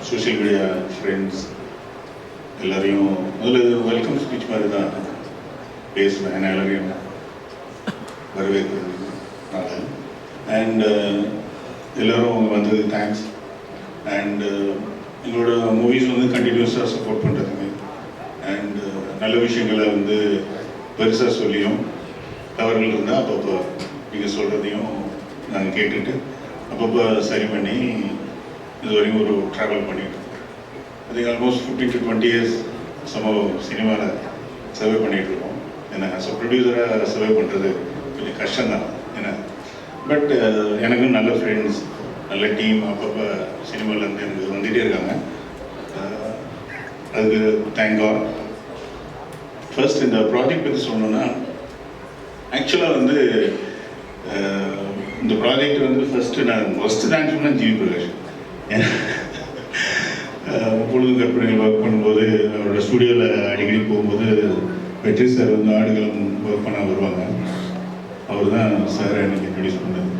Social media friends எல்லோரையும் முதல்ல welcome speech மாதிரி தான் பேசுவேன். ஏன்னா எல்லோரையும் வரவேற்கிறதுனால. அண்ட் எல்லோரும் அவங்க வந்தது தேங்க்ஸ். அண்ட் எங்களோட மூவிஸ் வந்து கண்டினியூஸாக சப்போர்ட் பண்ணுறதுக்கு அண்ட் நல்ல விஷயங்களை வந்து பெருசாக சொல்லியும் தவறுகள் இருந்தால் அப்பப்போ நீங்கள் சொல்கிறதையும் நாங்கள் கேட்டுட்டு அப்பப்போ சரி பண்ணி இது வரைக்கும் ஒரு ட்ராவல் பண்ணிட்டு அது ஆல்மோஸ்ட் 15 to 20 years சினிமாவில் சர்வே பண்ணிகிட்ருக்கோம். ஏன்னா ஸோ ப்ரொடியூசராக சர்வே பண்ணுறது கொஞ்சம் கஷ்டம்தான். ஏன்னா பட் எனக்கும் நல்ல ஃப்ரெண்ட்ஸ், நல்ல டீம் அப்பப்போ சினிமாவிலேருந்து எனக்கு வந்துகிட்டே இருக்காங்க. அதுக்கு தேங்க் காட். ஃபர்ஸ்ட் இந்த ப்ராஜெக்ட் பற்றி சொல்லணுன்னா, ஆக்சுவலாக வந்து இந்த ப்ராஜெக்ட் வந்து ஃபஸ்ட்டு தேங்க்ஸ் பண்ணால் ஜிவி பிரகாஷ். பொழுது கற்பனைகள் ஒர்க் பண்ணும்போது அவரோட ஸ்டூடியோவில் அடிக்கடி போகும்போது வெற்றி சார் வந்து ஆடுகளம் ஒர்க் பண்ண வருவாங்க. அவர் தான் சார் எனக்கு இன்ட்ரடியூஸ் பண்ணது.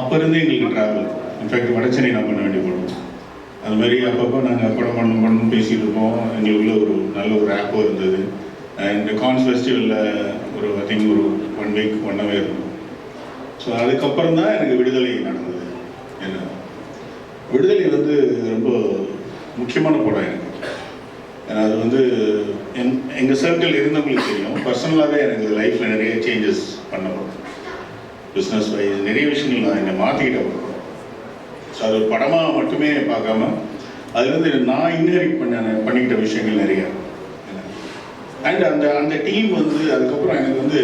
அப்போ இருந்து எங்களுக்கு ட்ராவல். இன்ஃபேக்ட் வடச்சென்னை நான் பண்ண வேண்டிய படம். அது மாதிரி அப்பப்போ நாங்கள் படம் பண்ணணும் பேசிகிட்டு இருப்போம். எங்களுக்குள்ள ஒரு நல்ல ஒரு ஆப்போ இருந்தது. அண்ட் கான்ஸ் ஃபெஸ்டிவலில் ஒரு ஐ திங்க் ஒரு 1 week 1 hour இருக்கும். ஸோ அதுக்கப்புறம் தான் எனக்கு விடுதலை நடந்தது. ஏன்னா விடுதலை வந்து ரொம்ப முக்கியமான படம் எனக்கு. ஏன்னா அது வந்து எங்கள் சர்க்கிள் இருந்தவங்களுக்கு தெரியும். பர்சனலாகவே எனக்கு லைஃப்பில் நிறைய சேஞ்சஸ் பண்ண படம். பிஸ்னஸ் வைஸ் நிறைய விஷயங்கள் நான் என்னை மாற்றிக்கிட்ட படம். ஸோ அது ஒரு படமாக மட்டுமே பார்க்காம அதுலேருந்து நான் இன்ஹெரிட் பண்ணிக்கிட்ட விஷயங்கள் நிறையா. அண்ட் அந்த டீம் வந்து அதுக்கப்புறம் எனக்கு வந்து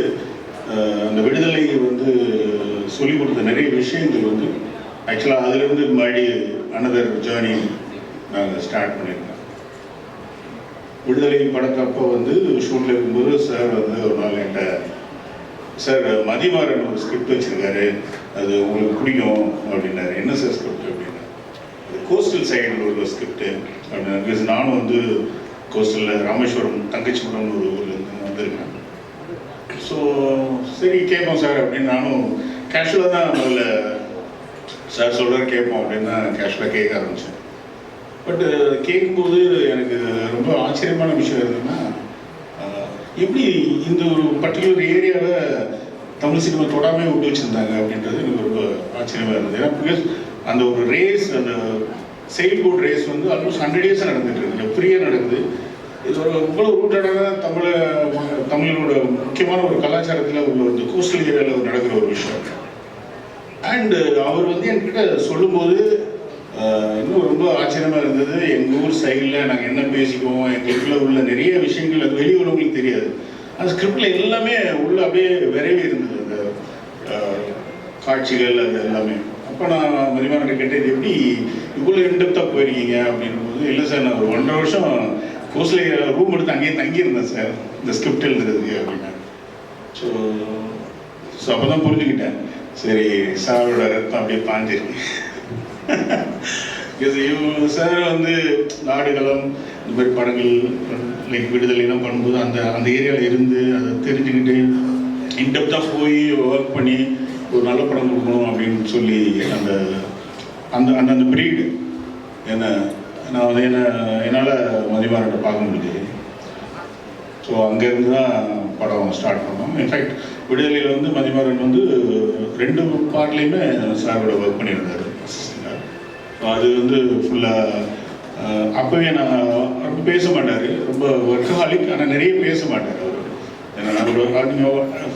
அந்த விடுதலை வந்து சொல்லிக் கொடுத்த நிறைய விஷயங்கள் வந்து ஆக்சுவலாக அதுலேருந்து மறுபடி அனதர் ஜேர்னி நாங்கள் ஸ்டார்ட் பண்ணியிருக்கோம். விடுதலை படத்தப்போ வந்து ஷூட்டில் இருக்கும்போது சார் வந்து ஒரு நாள் என்கிட்ட, சார் மதிமாறன் ஒரு ஸ்கிரிப்ட் வச்சுருக்காரு, அது உங்களுக்கு பிடிக்கும் அப்படின்னாரு. என்ன சார் ஸ்கிரிப்ட் அப்படின்னா, அது கோஸ்டல் சைடில் உள்ள ஸ்கிரிப்டு அப்படின்னா. பிகாஸ் நானும் வந்து கோஸ்டலில் ராமேஸ்வரம் தங்கச்சிபுரம்னு ஒரு ஊர்லேருந்து வந்திருக்கேன். ஸோ சரி கேட்போம் சார் அப்படின்னு நானும் கேஷுவலாக தான் முதல்ல சார் சொல்கிறார் கேட்போம் அப்படின்னு தான் கேஷுவலாக கேட்க ஆரம்பித்தேன். பட்டு கேட்கும்போது எனக்கு ரொம்ப ஆச்சரியமான விஷயம் இருந்ததுன்னா, எப்படி இந்த ஒரு பர்டிகுலர் ஏரியாவை தமிழ் சினிமா தொடாமல் விட்டு வச்சுருந்தாங்க அப்படின்றது எனக்கு ரொம்ப ஆச்சரியமாக இருந்தது. ஏன்னா பிகாஸ் அந்த ஒரு ரேஸ், அந்த செயில் போட் ரேஸ் வந்து ஆல்மோஸ்ட் 100 years நடந்துட்டு இருக்கு, ஃப்ரீயாக நடக்குது. இது ஒரு இவ்வளோ ரூட்டடான தமிழோட முக்கியமான ஒரு கலாச்சாரத்தில் உள்ள ஒரு கோஸ்டல் ஏரியாவில் நடக்கிற ஒரு விஷயம். அண்டு அவர் வந்து என்கிட்ட சொல்லும்போது இன்னும் ரொம்ப ஆச்சரியமாக இருந்தது. எங்கள் ஊர் சைடில் நாங்கள் என்ன பேசிக்குவோம், எங்களுக்குள்ள உள்ள நிறைய விஷயங்கள் அது வெளியே உள்ளவங்களுக்கு தெரியாது. அந்த ஸ்கிரிப்டில் எல்லாமே உள்ள அப்படியே விரைவே இருந்தது, அந்த காட்சிகள் அது எல்லாமே. அப்போ நான் மதிமானோட கேட்டேன், எப்படி இவ்வளோ இன்டெப்த்தாக போயிருக்கீங்க அப்படின்போது, இல்லை சார் நான் ஒரு 1.5 வருஷம் கோஸ்டில் ரூம் எடுத்து அங்கேயே தங்கியிருந்தேன் சார் இந்த ஸ்கிரிப்ட் எழுதுறதுக்கு அப்படின்னா. ஸோ அப்போ தான் புரிஞ்சுக்கிட்டேன், சரி சாரோட ரத்தம் அப்படியே பாஞ்சிருக்கு. சார் வந்து நாடுகளம் இந்த மாதிரி படங்கள் லைக் விடுதலைலாம் பண்ணும்போது அந்த ஏரியாவில் இருந்து அதை தெரிஞ்சுக்கிட்டு இன்டெப்த்தாக போய் ஒர்க் பண்ணி ஒரு நல்ல படம் கொடுக்கணும் அப்படின்னு சொல்லி அந்த அந்த அந்த அந்த ப்ரீடு என்ன நான் வந்து என்னால் மதிமாறனை பார்க்க முடியுது. ஸோ அங்கேருந்து தான் படம் ஸ்டார்ட் பண்ணோம். இன்ஃபேக்ட் விடுதலையில் வந்து மதிமாறன் வந்து 2 பார்ட்லேயுமே சாரோட ஒர்க் பண்ணியிருந்தார் அசிஸ்டண்டாக. ஸோ அது வந்து ஃபுல்லாக அப்போவே நான் ரொம்ப பேச மாட்டார், ரொம்ப ஒர்க்கஹாலிக், ஆனால் நிறைய பேச மாட்டார் அவர். ஏன்னா அவர்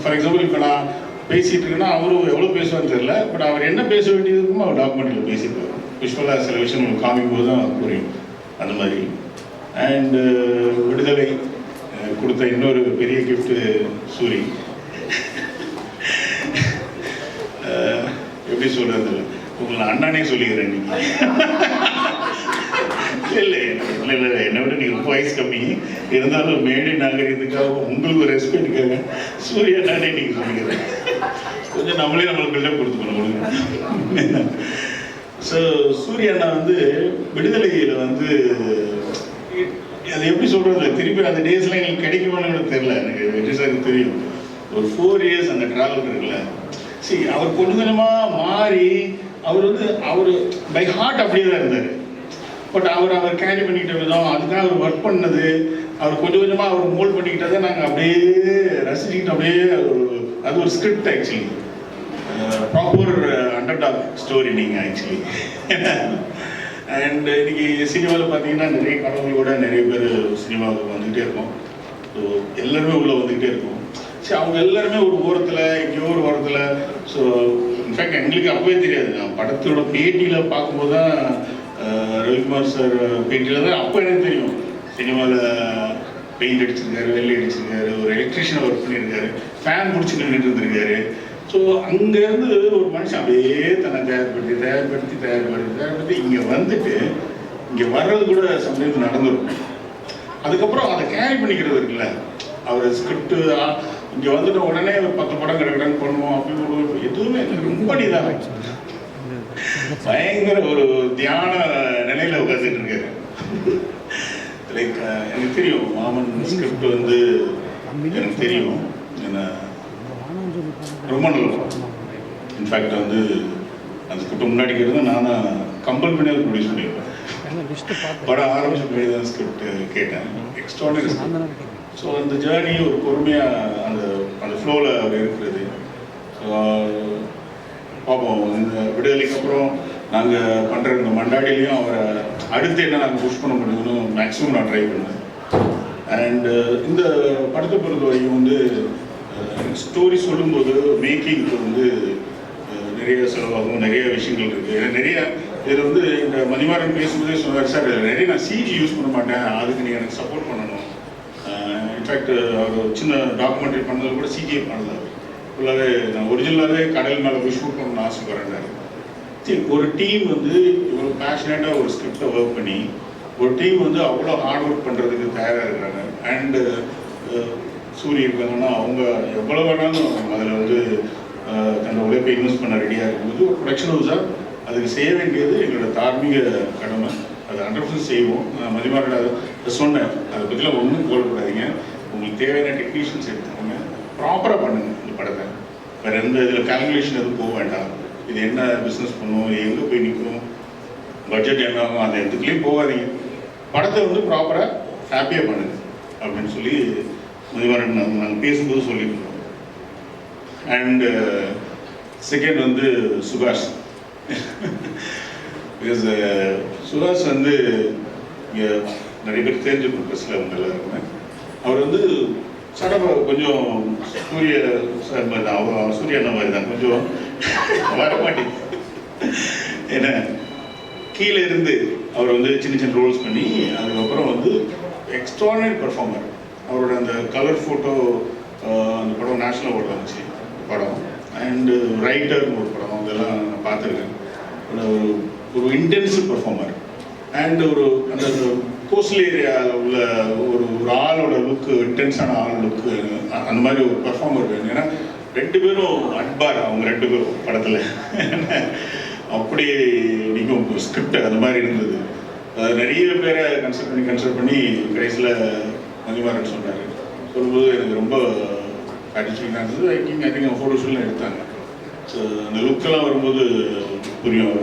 ஃபார் எக்ஸாம்பிள் இப்போ நான் பேசிகிட்டு இருக்கேன்னா அவரும் எவ்வளோ பேசுவான்னு தெரியல, பட் அவர் என்ன பேச வேண்டியது இருக்குமோ அவர் டாக்குமெண்ட்டில் பேசியிருப்பார். விஷுவலாக சில விஷயம் உங்களுக்கு காமிக்கும் போது தான் புரியும் அந்த மாதிரி. அண்டு விடுதலை கொடுத்த இன்னொரு பெரிய கிஃப்ட்டு சூரி. எப்படி சொல்கிறது, உங்களை அண்ணானே சொல்லிக்கிறேன். நீங்கள் இல்லை இல்லை இல்லை என்னை விட நீங்கள் ரொம்ப வயசு கம்மி இருந்தாலும் மேடை நாகரிகத்துக்காக உங்களுக்கு ஒரு ரெஸ்பெக்டுக்காக சூரிய அண்ணானே நீங்கள் சொல்லிக்கிறேன். கொஞ்சம் நம்மளே நம்மளுக்கு பில்டப் கொடுத்துக்கணும். ஸோ சூரிய அண்ணா வந்து விடுதலையில் வந்து அது எப்படி சொல்கிறது, திருப்பி அந்த டேஸ்லாம் எங்களுக்கு கிடைக்குமான்னு கூட தெரியல. எனக்கு வெற்றி சாருக்கு தெரியும், ஒரு 4 years அந்த ட்ராவல் இருக்குல்ல. சரி, அவர் கொஞ்சம் கொஞ்சமாக மாறி அவர் வந்து அவர் பை ஹார்ட் அப்படியே தான் இருந்தார். பட் அவர் கேரி பண்ணிக்கிட்ட விதம், அதுக்காக அவர் ஒர்க் பண்ணது, அவர் கொஞ்சம் கொஞ்சமாக அவர் மோல்ட் பண்ணிக்கிட்டதை நாங்கள் அப்படியே ரசிச்சுக்கிட்டு அப்படியே அது ஒரு script actually, proper underdog story நீங்கள் ஆக்சுவலி. அண்ட் இன்னைக்கு சினிமாவில் பார்த்தீங்கன்னா நிறைய கடவுளோட நிறைய பேர் சினிமாவுக்கு வந்துக்கிட்டே இருக்கோம். ஸோ எல்லாருமே உள்ளே வந்துக்கிட்டே இருக்கும். சரி, அவங்க எல்லாருமே ஒரு ஓரத்தில் எங்கேயோ ஒரு ஓரத்தில். ஸோ இன்ஃபேக்ட் எங்களுக்கு அப்பவே தெரியாது, நான் படத்தோட பேட்டியில் பார்க்கும்போது தான் ரவிக்குமார் சார் பேட்டியில் தான் அப்போ எனக்கு தெரியும் சினிமாவில் பெயிண்ட் அடிச்சிருக்காரு, வெள்ளை அடிச்சிருக்காரு, ஒரு எலக்ட்ரிஷியனை ஒர்க் பண்ணியிருக்காரு, ஃபேன் பிடிச்சி நின்றுட்டு இருந்திருக்காரு. ஸோ அங்கேருந்து ஒரு மனுஷன் அப்படியே தன்னை தயார்படுத்தி இங்கே வந்துட்டு இங்கே வர்றது கூட சமயத்தில் நடந்துடும். அதுக்கப்புறம் அதை கேரி பண்ணிக்கிறது இருக்குல்ல, அவர் ஸ்கிரிப்டு இங்கே வந்துட்ட உடனே 10 படம் கிடக்குறான்னு பண்ணுவோம் அப்படின்னு எதுவுமே ரொம்ப நீதான் பயங்கர ஒரு தியான நிலையில் உட்காந்துட்டு இருக்காரு. லைக் எனக்கு தெரியும் மாமன் ஸ்கிரிப்ட் வந்து எனக்கு தெரியும், என்ன ரொம்ப நல்லா. இன்ஃபேக்ட் வந்து அந்த ஸ்கிரிப்ட் முன்னாடி கேட்டு நான் கம்பல் பண்ணி அதை ப்ரொடியூஸ் பண்ணியிருப்பேன். படம் ஆரம்பிச்ச பின்னாடி தான் ஸ்கிரிப்ட் கேட்டேன். எக்ஸ்ட்ரானரி. ஸோ அந்த ஜேர்னி ஒரு பொறுமையாக அந்த ஃப்ளோவில் அவர் இருக்கிறது. ஸோ பார்ப்போம், இந்த விடுதலைக்கு அப்புறம் நாங்கள் பண்ணுற இந்த மண்டாடிலையும் அவரை அடுத்து என்ன நாங்கள் புஷ் பண்ண முடியும்னு மேக்ஸிமம் நான் ட்ரை பண்ணேன். அண்டு இந்த படத்தை பொறுத்த வரைக்கும் வந்து ஸ்டோரி சொல்லும்போது மேக்கிங்க்கு வந்து நிறைய செலவாகும், நிறைய விஷயங்கள் இருக்குது. ஏன்னா நிறைய இதில் வந்து இந்த மதிமாறன் பேசும்போதே சொன்னார், சார் நிறைய நான் சிஜி யூஸ் பண்ண மாட்டேன், அதுக்கு நீங்கள் எனக்கு சப்போர்ட் பண்ணணும். இன்ஃபேக்ட் அவர் சின்ன டாக்குமெண்ட்ரி பண்ணது கூட சிஜியை பண்ணல, ஃபுல்லாகவே நான் ஒரிஜினலாகவே கடல் மேலே போய் ஷூட் பண்ணணும்னு ஆசைப்படுறேன். சரி, ஒரு டீம் வந்து இவ்வளோ பேஷனேட்டாக ஒரு ஸ்கிரிப்டை ஒர்க் பண்ணி ஒரு டீம் வந்து அவ்வளோ ஹார்ட் ஒர்க் பண்ணுறதுக்கு தயாராக இருக்கிறாங்க. அண்டு சூரிய இருக்காங்கன்னா அவங்க எவ்வளோ வேணாலும் அதில் வந்து தன்னோட உழைப்பை இன்வெஸ்ட் பண்ண ரெடியாக இருக்கும்போது ஒரு ப்ரொடக்ஷன் ஹவுஸாக அதுக்கு செய்ய வேண்டியது எங்களோட தார்மீக கடமை. அதை 100% செய்வோம். மதிமாரோட அதை சொன்னேன், அதை பற்றிலாம் ஒன்றும் போடக்கூடாதீங்க, உங்களுக்கு தேவையான டெக்னீஷியன்ஸ் எடுத்துக்கோங்க, ப்ராப்பராக பண்ணுங்கள் இந்த படத்தை. வேறு எந்த இதில் கால்குலேஷன் எதுவும் போக வேண்டாம், இது என்ன பிஸ்னஸ் பண்ணுவோம், எங்கே போய் நிற்கும், பட்ஜெட் என்ன ஆகும், அந்த இடத்துக்குள்ளேயும் போகாதீங்க, படத்தை வந்து ப்ராப்பராக ஹாப்பியாக பண்ணுங்க அப்படின்னு சொல்லி மதிமாரன் நாங்கள் பேசும்போது சொல்லியிருந்தோம். அண்டு செகண்ட் வந்து சுபாஷ். பிகாஸ் சுபாஷ் வந்து இங்கே நிறைய பேர் தெரிஞ்சுக்கணும் ப்ரெஸ்ஸில் அவங்க எல்லாருமே. அவர் வந்து சடமாக கொஞ்சம் சூரிய சார் மாதிரி தான், அவர் சூரிய அண்ணா மாதிரி தான், கொஞ்சம் வரமாட்டேன். ஏன்னா கீழே இருந்து அவர் வந்து சின்ன சின்ன ரோல்ஸ் பண்ணி அதுக்கப்புறம் வந்து எக்ஸ்ட்ரானரி பர்ஃபார்மர். அவரோட அந்த கலர் ஃபோட்டோ அந்த படம் நேஷ்னல் அவார்டு வந்துச்சு படம். அண்டு ரைட்டர்னு ஒரு படம், அதெல்லாம் நான் பார்த்துருக்கேன். ஒரு இன்டென்சிவ் பர்ஃபார்மர். அண்ட் அந்த கோஸ்டல் ஏரியாவில் உள்ள ஒரு ஆளோட லுக்கு, இன்டென்ஸான ஆள் லுக்கு, அந்த மாதிரி ஒரு பர்ஃபார்மர் வேணும். ஏன்னா 2 பேரும் அட்பார், அவங்க 2 பேரும் படத்தில் அப்படி நீங்கள் ஸ்கிரிப்ட் அந்த மாதிரி இருந்தது. நிறைய பேரை கன்சிடர் பண்ணி கடைசியில் மதிமாறன் சொன்னார். சொல்லும்போது எனக்கு ரொம்ப சாட்டிஸ்ஃபைடாக இருந்தது. ஐ திங்க் ஃபோட்டோஷூட்லாம் எடுத்தாங்க. ஸோ அந்த லுக்கெல்லாம் வரும்போது புரியும்,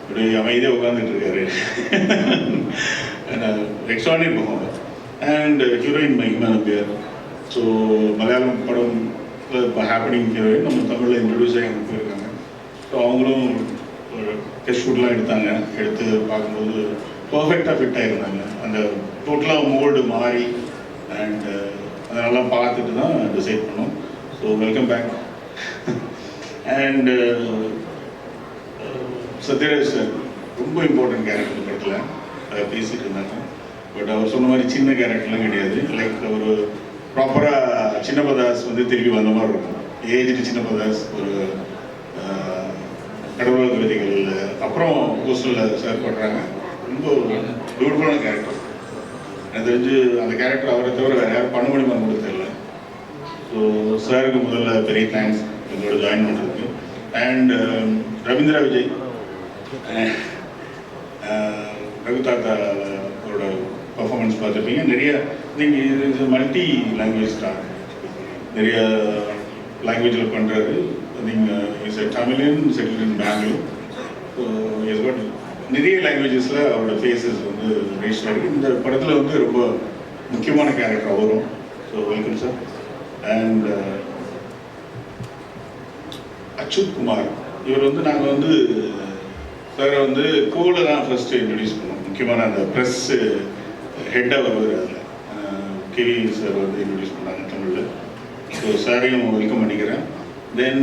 இப்படி அமைதியாக உட்காந்துட்டு இருக்காரு. Extraordinary performer. அண்ட் ஹீரோயின் மகிமா நம்பியார். ஸோ மலையாளம் படம் இப்போ ஹேப்பனிங் ஹீரோயின் நம்ம தமிழில் இன்ட்ரடியூஸ் ஆகி அங்கே போயிருக்காங்க. ஸோ அவங்களும் டெஸ்ட் ஷூட்லாம் எடுத்தாங்க. எடுத்து பார்க்கும்போது பர்ஃபெக்டாக ஃபிட் ஆகிருந்தாங்க. அந்த டோட்டலாக மோல்டு மாறி அண்ட் அதெல்லாம் பார்த்துட்டு தான் டிசைட் பண்ணோம். So welcome back. And Sathyaraj sir ரொம்ப இம்பார்ட்டன்ட் கேரக்டர் படத்தில் அதை பேசிகிட்டு இருந்தாங்க. பட் அவர் சொன்ன மாதிரி சின்ன கேரக்டர்லாம் கிடையாது. லைக் ஒரு ப்ராப்பராக சின்னப்பதாஸ் வந்து திருப்பி வந்த மாதிரி இருக்கும். ஏஜ்டு சின்னப்பதாஸ், ஒரு கடவுள் கவிதைகள் அப்புறம் கோஸ்டலில் சார் பண்ணுறாங்க. ரொம்ப பியூட்டிஃபுல்லான கேரக்டர். எனக்கு தெரிஞ்சு அந்த கேரக்டர் அவரை தவிர வேறு யாரும் பண்ண முடியுமா கூட தெரியல. ஸோ சாருக்கு முதல்ல பெரிய தேங்க்ஸ் எங்களோட ஜாயின் பண்ணுறதுக்கு. அண்ட் ரவீந்திரா விஜய், ரகு தாத்தா அவரோட பர்ஃபார்மன்ஸ் பார்த்துருப்பீங்க. நிறைய நீங்கள் இது மல்டி லாங்குவேஜ் ஸ்டார், நிறைய லாங்குவேஜில் பண்ணுறாரு. நீங்கள் is a Tamilian settle in Bangalore. So is got நிறைய லாங்குவேஜஸில் அவரோட ஃபேஸஸ் வந்து ரீச் ஆகிருக்கு. இந்த படத்தில் வந்து ரொம்ப முக்கியமான கேரக்டர் அவரும். So welcome sir. And Achuth Kumar, இவர் வந்து நாங்கள் வந்து சார் வந்து கோவில் தான் ஃபஸ்ட்டு இன்ட்ரடியூஸ் பண்ணோம். முக்கியமான அந்த ப்ரெஸ் ஹெட்டாக வருவார். அதில் கேவி சார் வந்து இன்ட்ரடியூஸ் பண்ணாங்க தமிழில். ஸோ சாரையும் வெல்கம் பண்ணிக்கிறேன். தென்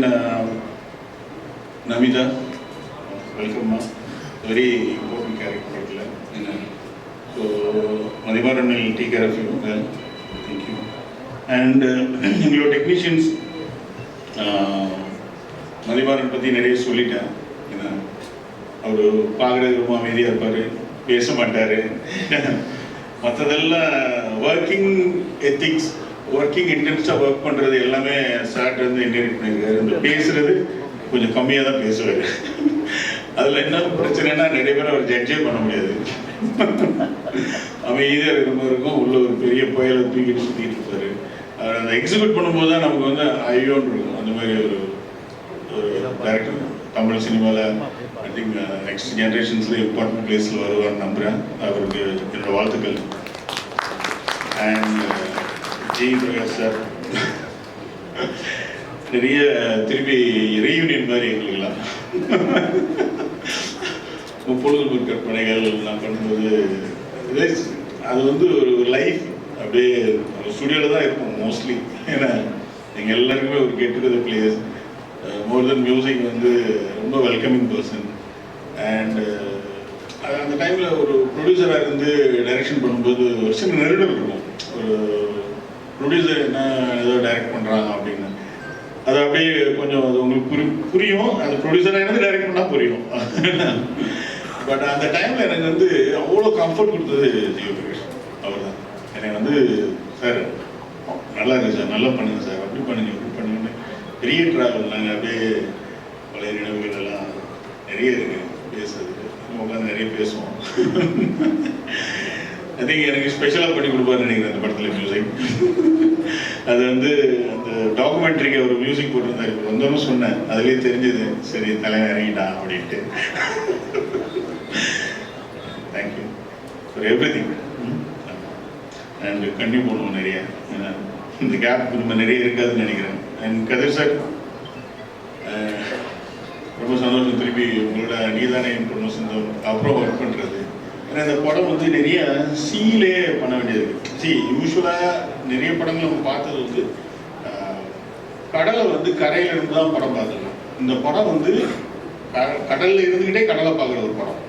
நமிதா, வெல்கம்மா. வெரி இம்பார்ட்டன்ட் கேரக்டர் என்ன. So Mathimaran will take care of you. Well, thank you. And எங்களோட டெக்னீஷியன்ஸ், மதிமாறன் பற்றி நிறைய சொல்லிட்டேன். ஏன்னா அவர் பார்க்குறது ரொம்ப அமைதியாக இருப்பார், பேச மாட்டார். மற்றதெல்லாம் ஒர்க்கிங் எத்திக்ஸ், ஒர்க்கிங் இன்டென்ஸாக ஒர்க் பண்ணுறது எல்லாமே சார்ட் வந்து இன்டெரிட் பண்ணியிருக்காரு. இந்த பேசுகிறது கொஞ்சம் கம்மியாக தான் பேசுவார். அதில் என்ன பிரச்சனைனா நிறைய பேர் அவர் ஜட்ஜே பண்ண முடியாது. அமைதியாக இருக்கிற மாதிரி இருக்கும், உள்ள ஒரு பெரிய புயலை தூக்கிட்டு சுற்றிட்டு இருப்பார். அவர் அந்த எக்ஸிக்யூட் பண்ணும்போது தான் நமக்கு வந்து ஐயோன்னு இருக்கும். அந்த மாதிரி ஒரு டைரக்டர் தமிழ் சினிமாவில் ஐ திங்க் நெக்ஸ்ட் ஜென்ரேஷன்ஸில் இம்பார்ட்டன்ட் பிளேஸில் வருவார்னு நம்புகிறேன். அவருக்கு என்னோடய வாழ்த்துக்கள். அண்ட் ஜி பிரகாஷ் சார், நிறைய திருப்பி ரீயூனியன் மாதிரி எங்களுக்கெல்லாம் பொழுதுபோக்கு கற்பனைகள் நான் பண்ணும்போது அது வந்து ஒரு லைஃப் அப்படியே ஸ்டுடியோவில் தான் இருக்கும் மோஸ்ட்லி. ஏன்னா எங்கள் எல்லாருக்குமே ஒரு கெட் டுகெதர் பிளேஸ். மோர் தென் மியூசிக் வந்து ரொம்ப வெல்கமிங் பர்சன். அண்ட் அந்த டைமில் ஒரு ப்ரொடியூசராக இருந்து டைரக்ஷன் பண்ணும்போது ஒரு சின்ன நெருடல் இருக்கும். ஒரு ப்ரொடியூசர் என்ன ஏதோ டைரக்ட் பண்ணுறாங்க அப்படின்னு அது அப்படியே கொஞ்சம் அது உங்களுக்கு புரியும். அது ப்ரொடியூசராக இருந்து டைரக்ட் பண்ணால் புரியும். பட் அந்த டைமில் எனக்கு வந்து அவ்வளோ கம்ஃபர்ட் கொடுத்தது ஜியோ பிரகாஷ் அவர் தான். எனக்கு வந்து சார் நல்லா இருக்கு சார், நல்லா பண்ணுங்க சார், அப்படி பண்ணுங்க இப்படி பண்ணுங்கன்னு பெரிய ட்ராவல். நாங்கள் அப்படியே பழைய நினைவுகள் எல்லாம் நிறைய இருக்கு பேசுறதுக்கு. உட்காந்து நிறைய பேசுவோம். ஐ திங்க் எனக்கு ஸ்பெஷலாக பண்ணி கொடுப்பாருன்னு நினைக்கிறேன் அந்த படத்தில் மியூசிக். அது வந்து அந்த டாக்குமெண்ட்ரிக்கு ஒரு மியூசிக் போட்டிருந்தாரு. இப்போ வந்தோன்னு சொன்னேன், அதுலேயே தெரிஞ்சது சரி தலைவன் இறங்கிட்டான் அப்படின்ட்டு. Thank you for every thing. And கண்டிப்பாக போடுவோம் நிறைய. ஏன்னா இந்த கேப் நம்ம நிறைய இருக்காதுன்னு நினைக்கிறேன். அண்ட் கதிர் சார், ரொம்ப சந்தோஷம் திருப்பி உங்களோட நீதானே ப்ரொமோஷன் அப்புறம் ஒர்க் பண்ணுறது. ஏன்னா இந்த படம் வந்து நிறைய சீலே பண்ண வேண்டியது இருக்குது. யூஸ்வலாக நிறைய படங்கள் நம்ம பார்த்தது வந்து கடலை வந்து கரையில் இருந்து தான் படம் பார்த்துருக்கோம். இந்த படம் வந்து கடலில் இருந்துக்கிட்டே கடலை பார்க்குற ஒரு படம்.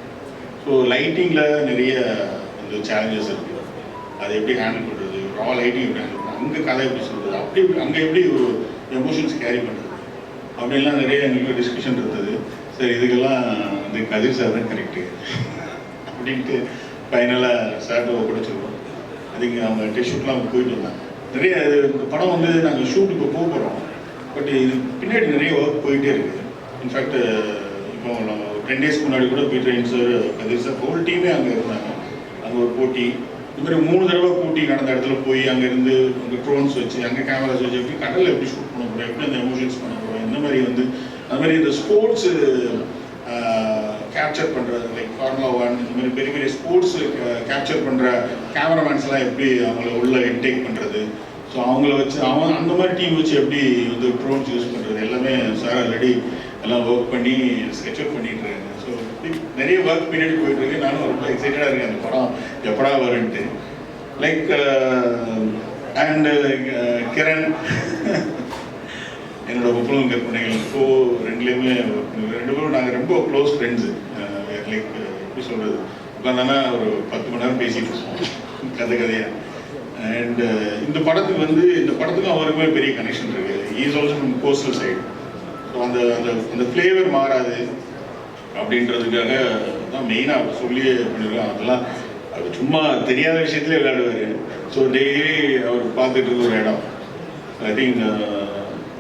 ஸோ லைட்டிங்கில் நிறைய வந்து சேலஞ்சஸ் இருக்குது. அதை எப்படி ஹேண்டில் பண்ணுறது, ரா லைட்டிங் எப்படி ஹேண்டில் பண்ணுறது, அங்கே கதை எப்படி சொல்கிறது, அப்படி அங்கே எப்படி ஒரு எமோஷன்ஸ் கேரி பண்ணுறது அப்படின்லாம் நிறைய எங்களுக்கு டிஸ்கஷன் இருந்தது. சரி இதுக்கெல்லாம் வந்து கதிர் சார் தான் கரெக்டு அப்படின்ட்டு ஃபைனலாக சார்ட்டை ஒப்படைச்சிருக்கோம். அதுக்கு அவங்க டெஸ்ட்லாம் போயிட்டு வந்தாங்க. நிறைய இந்த படம் வந்து நாங்கள் ஷூட்டுக்கு போக போகிறோம். பட் இது பின்னாடி நிறைய ஒர்க் போயிட்டே இருக்குது. இன்ஃபேக்ட் இப்போ 10 டேஸ்க்கு முன்னாடி கூட பீட்டர் சார், கதிர் சார், ஹோல் டீமே அங்கே இருந்தாங்க. அங்கே ஒரு போட்டி, இந்த மாதிரி 3 தடவை போட்டி நடந்த இடத்துல போய் அங்கேருந்து அங்கே ட்ரோன்ஸ் வச்சு அங்கே கேமராஸ் வச்சு எப்படி கடலில் எப்படி ஷூட் பண்ண போகிறோம், எப்படி அந்த எமோஷன்ஸ் பண்ண போகிறோம், இந்த மாதிரி வந்து அது மாதிரி இந்த ஸ்போர்ட்ஸு கேப்சர் பண்ணுறது லைக் ஃபார்முலா 1 இந்த மாதிரி பெரிய பெரிய ஸ்போர்ட்ஸ் கேப்சர் பண்ணுற கேமராமேன்ஸ்லாம் எப்படி அவங்கள உள்ள இன்டேக் பண்ணுறது. ஸோ அவங்கள வச்சு அந்த மாதிரி டீம் வச்சு எப்படி வந்து ட்ரோன்ஸ் யூஸ் பண்ணுறது எல்லாமே சார் ஆல்ரெடி எல்லாம் ஒர்க் பண்ணி ஸ்கெட்ச் அவுட் பண்ணிட்டு இருக்காங்க. ஸோ நிறைய ஒர்க் பின்னாடி போயிட்டு இருக்கு. நானும் ரொம்ப எக்ஸைட்டடாக இருக்கேன் அந்த படம் எப்படா வருன்ட்டு. லைக் அண்ட் கிரண் என்னோட முப்பதும் கற்பனைகள் இப்போ ரெண்டுலேயுமே 2 பேரும் நாங்கள் ரொம்ப க்ளோஸ் ஃப்ரெண்ட்ஸு. லைக் எப்படி சொல்கிறது, உட்காந்தானா ஒரு 10 மணி நேரம் பேசிகிட்டு இருக்கோம் கதையாக. அண்ட் இந்த படத்துக்கு வந்து இந்த படத்துக்கும் அவருக்குமே பெரிய கனெக்ஷன் இருக்குது. Is also from coastal side. So அந்த அந்த அந்த ஃப்ளேவர் மாறாது அப்படின்றதுக்காக தான் மெயினாக அவர் சொல்லியே பண்ணியிருக்கோம். அதெல்லாம் அவர் சும்மா தெரியாத விஷயத்துலேயே விளையாடுவார். ஸோ டெய்லி அவர் பார்த்துட்டு இருக்க ஒரு இடம். ஐ திங்க்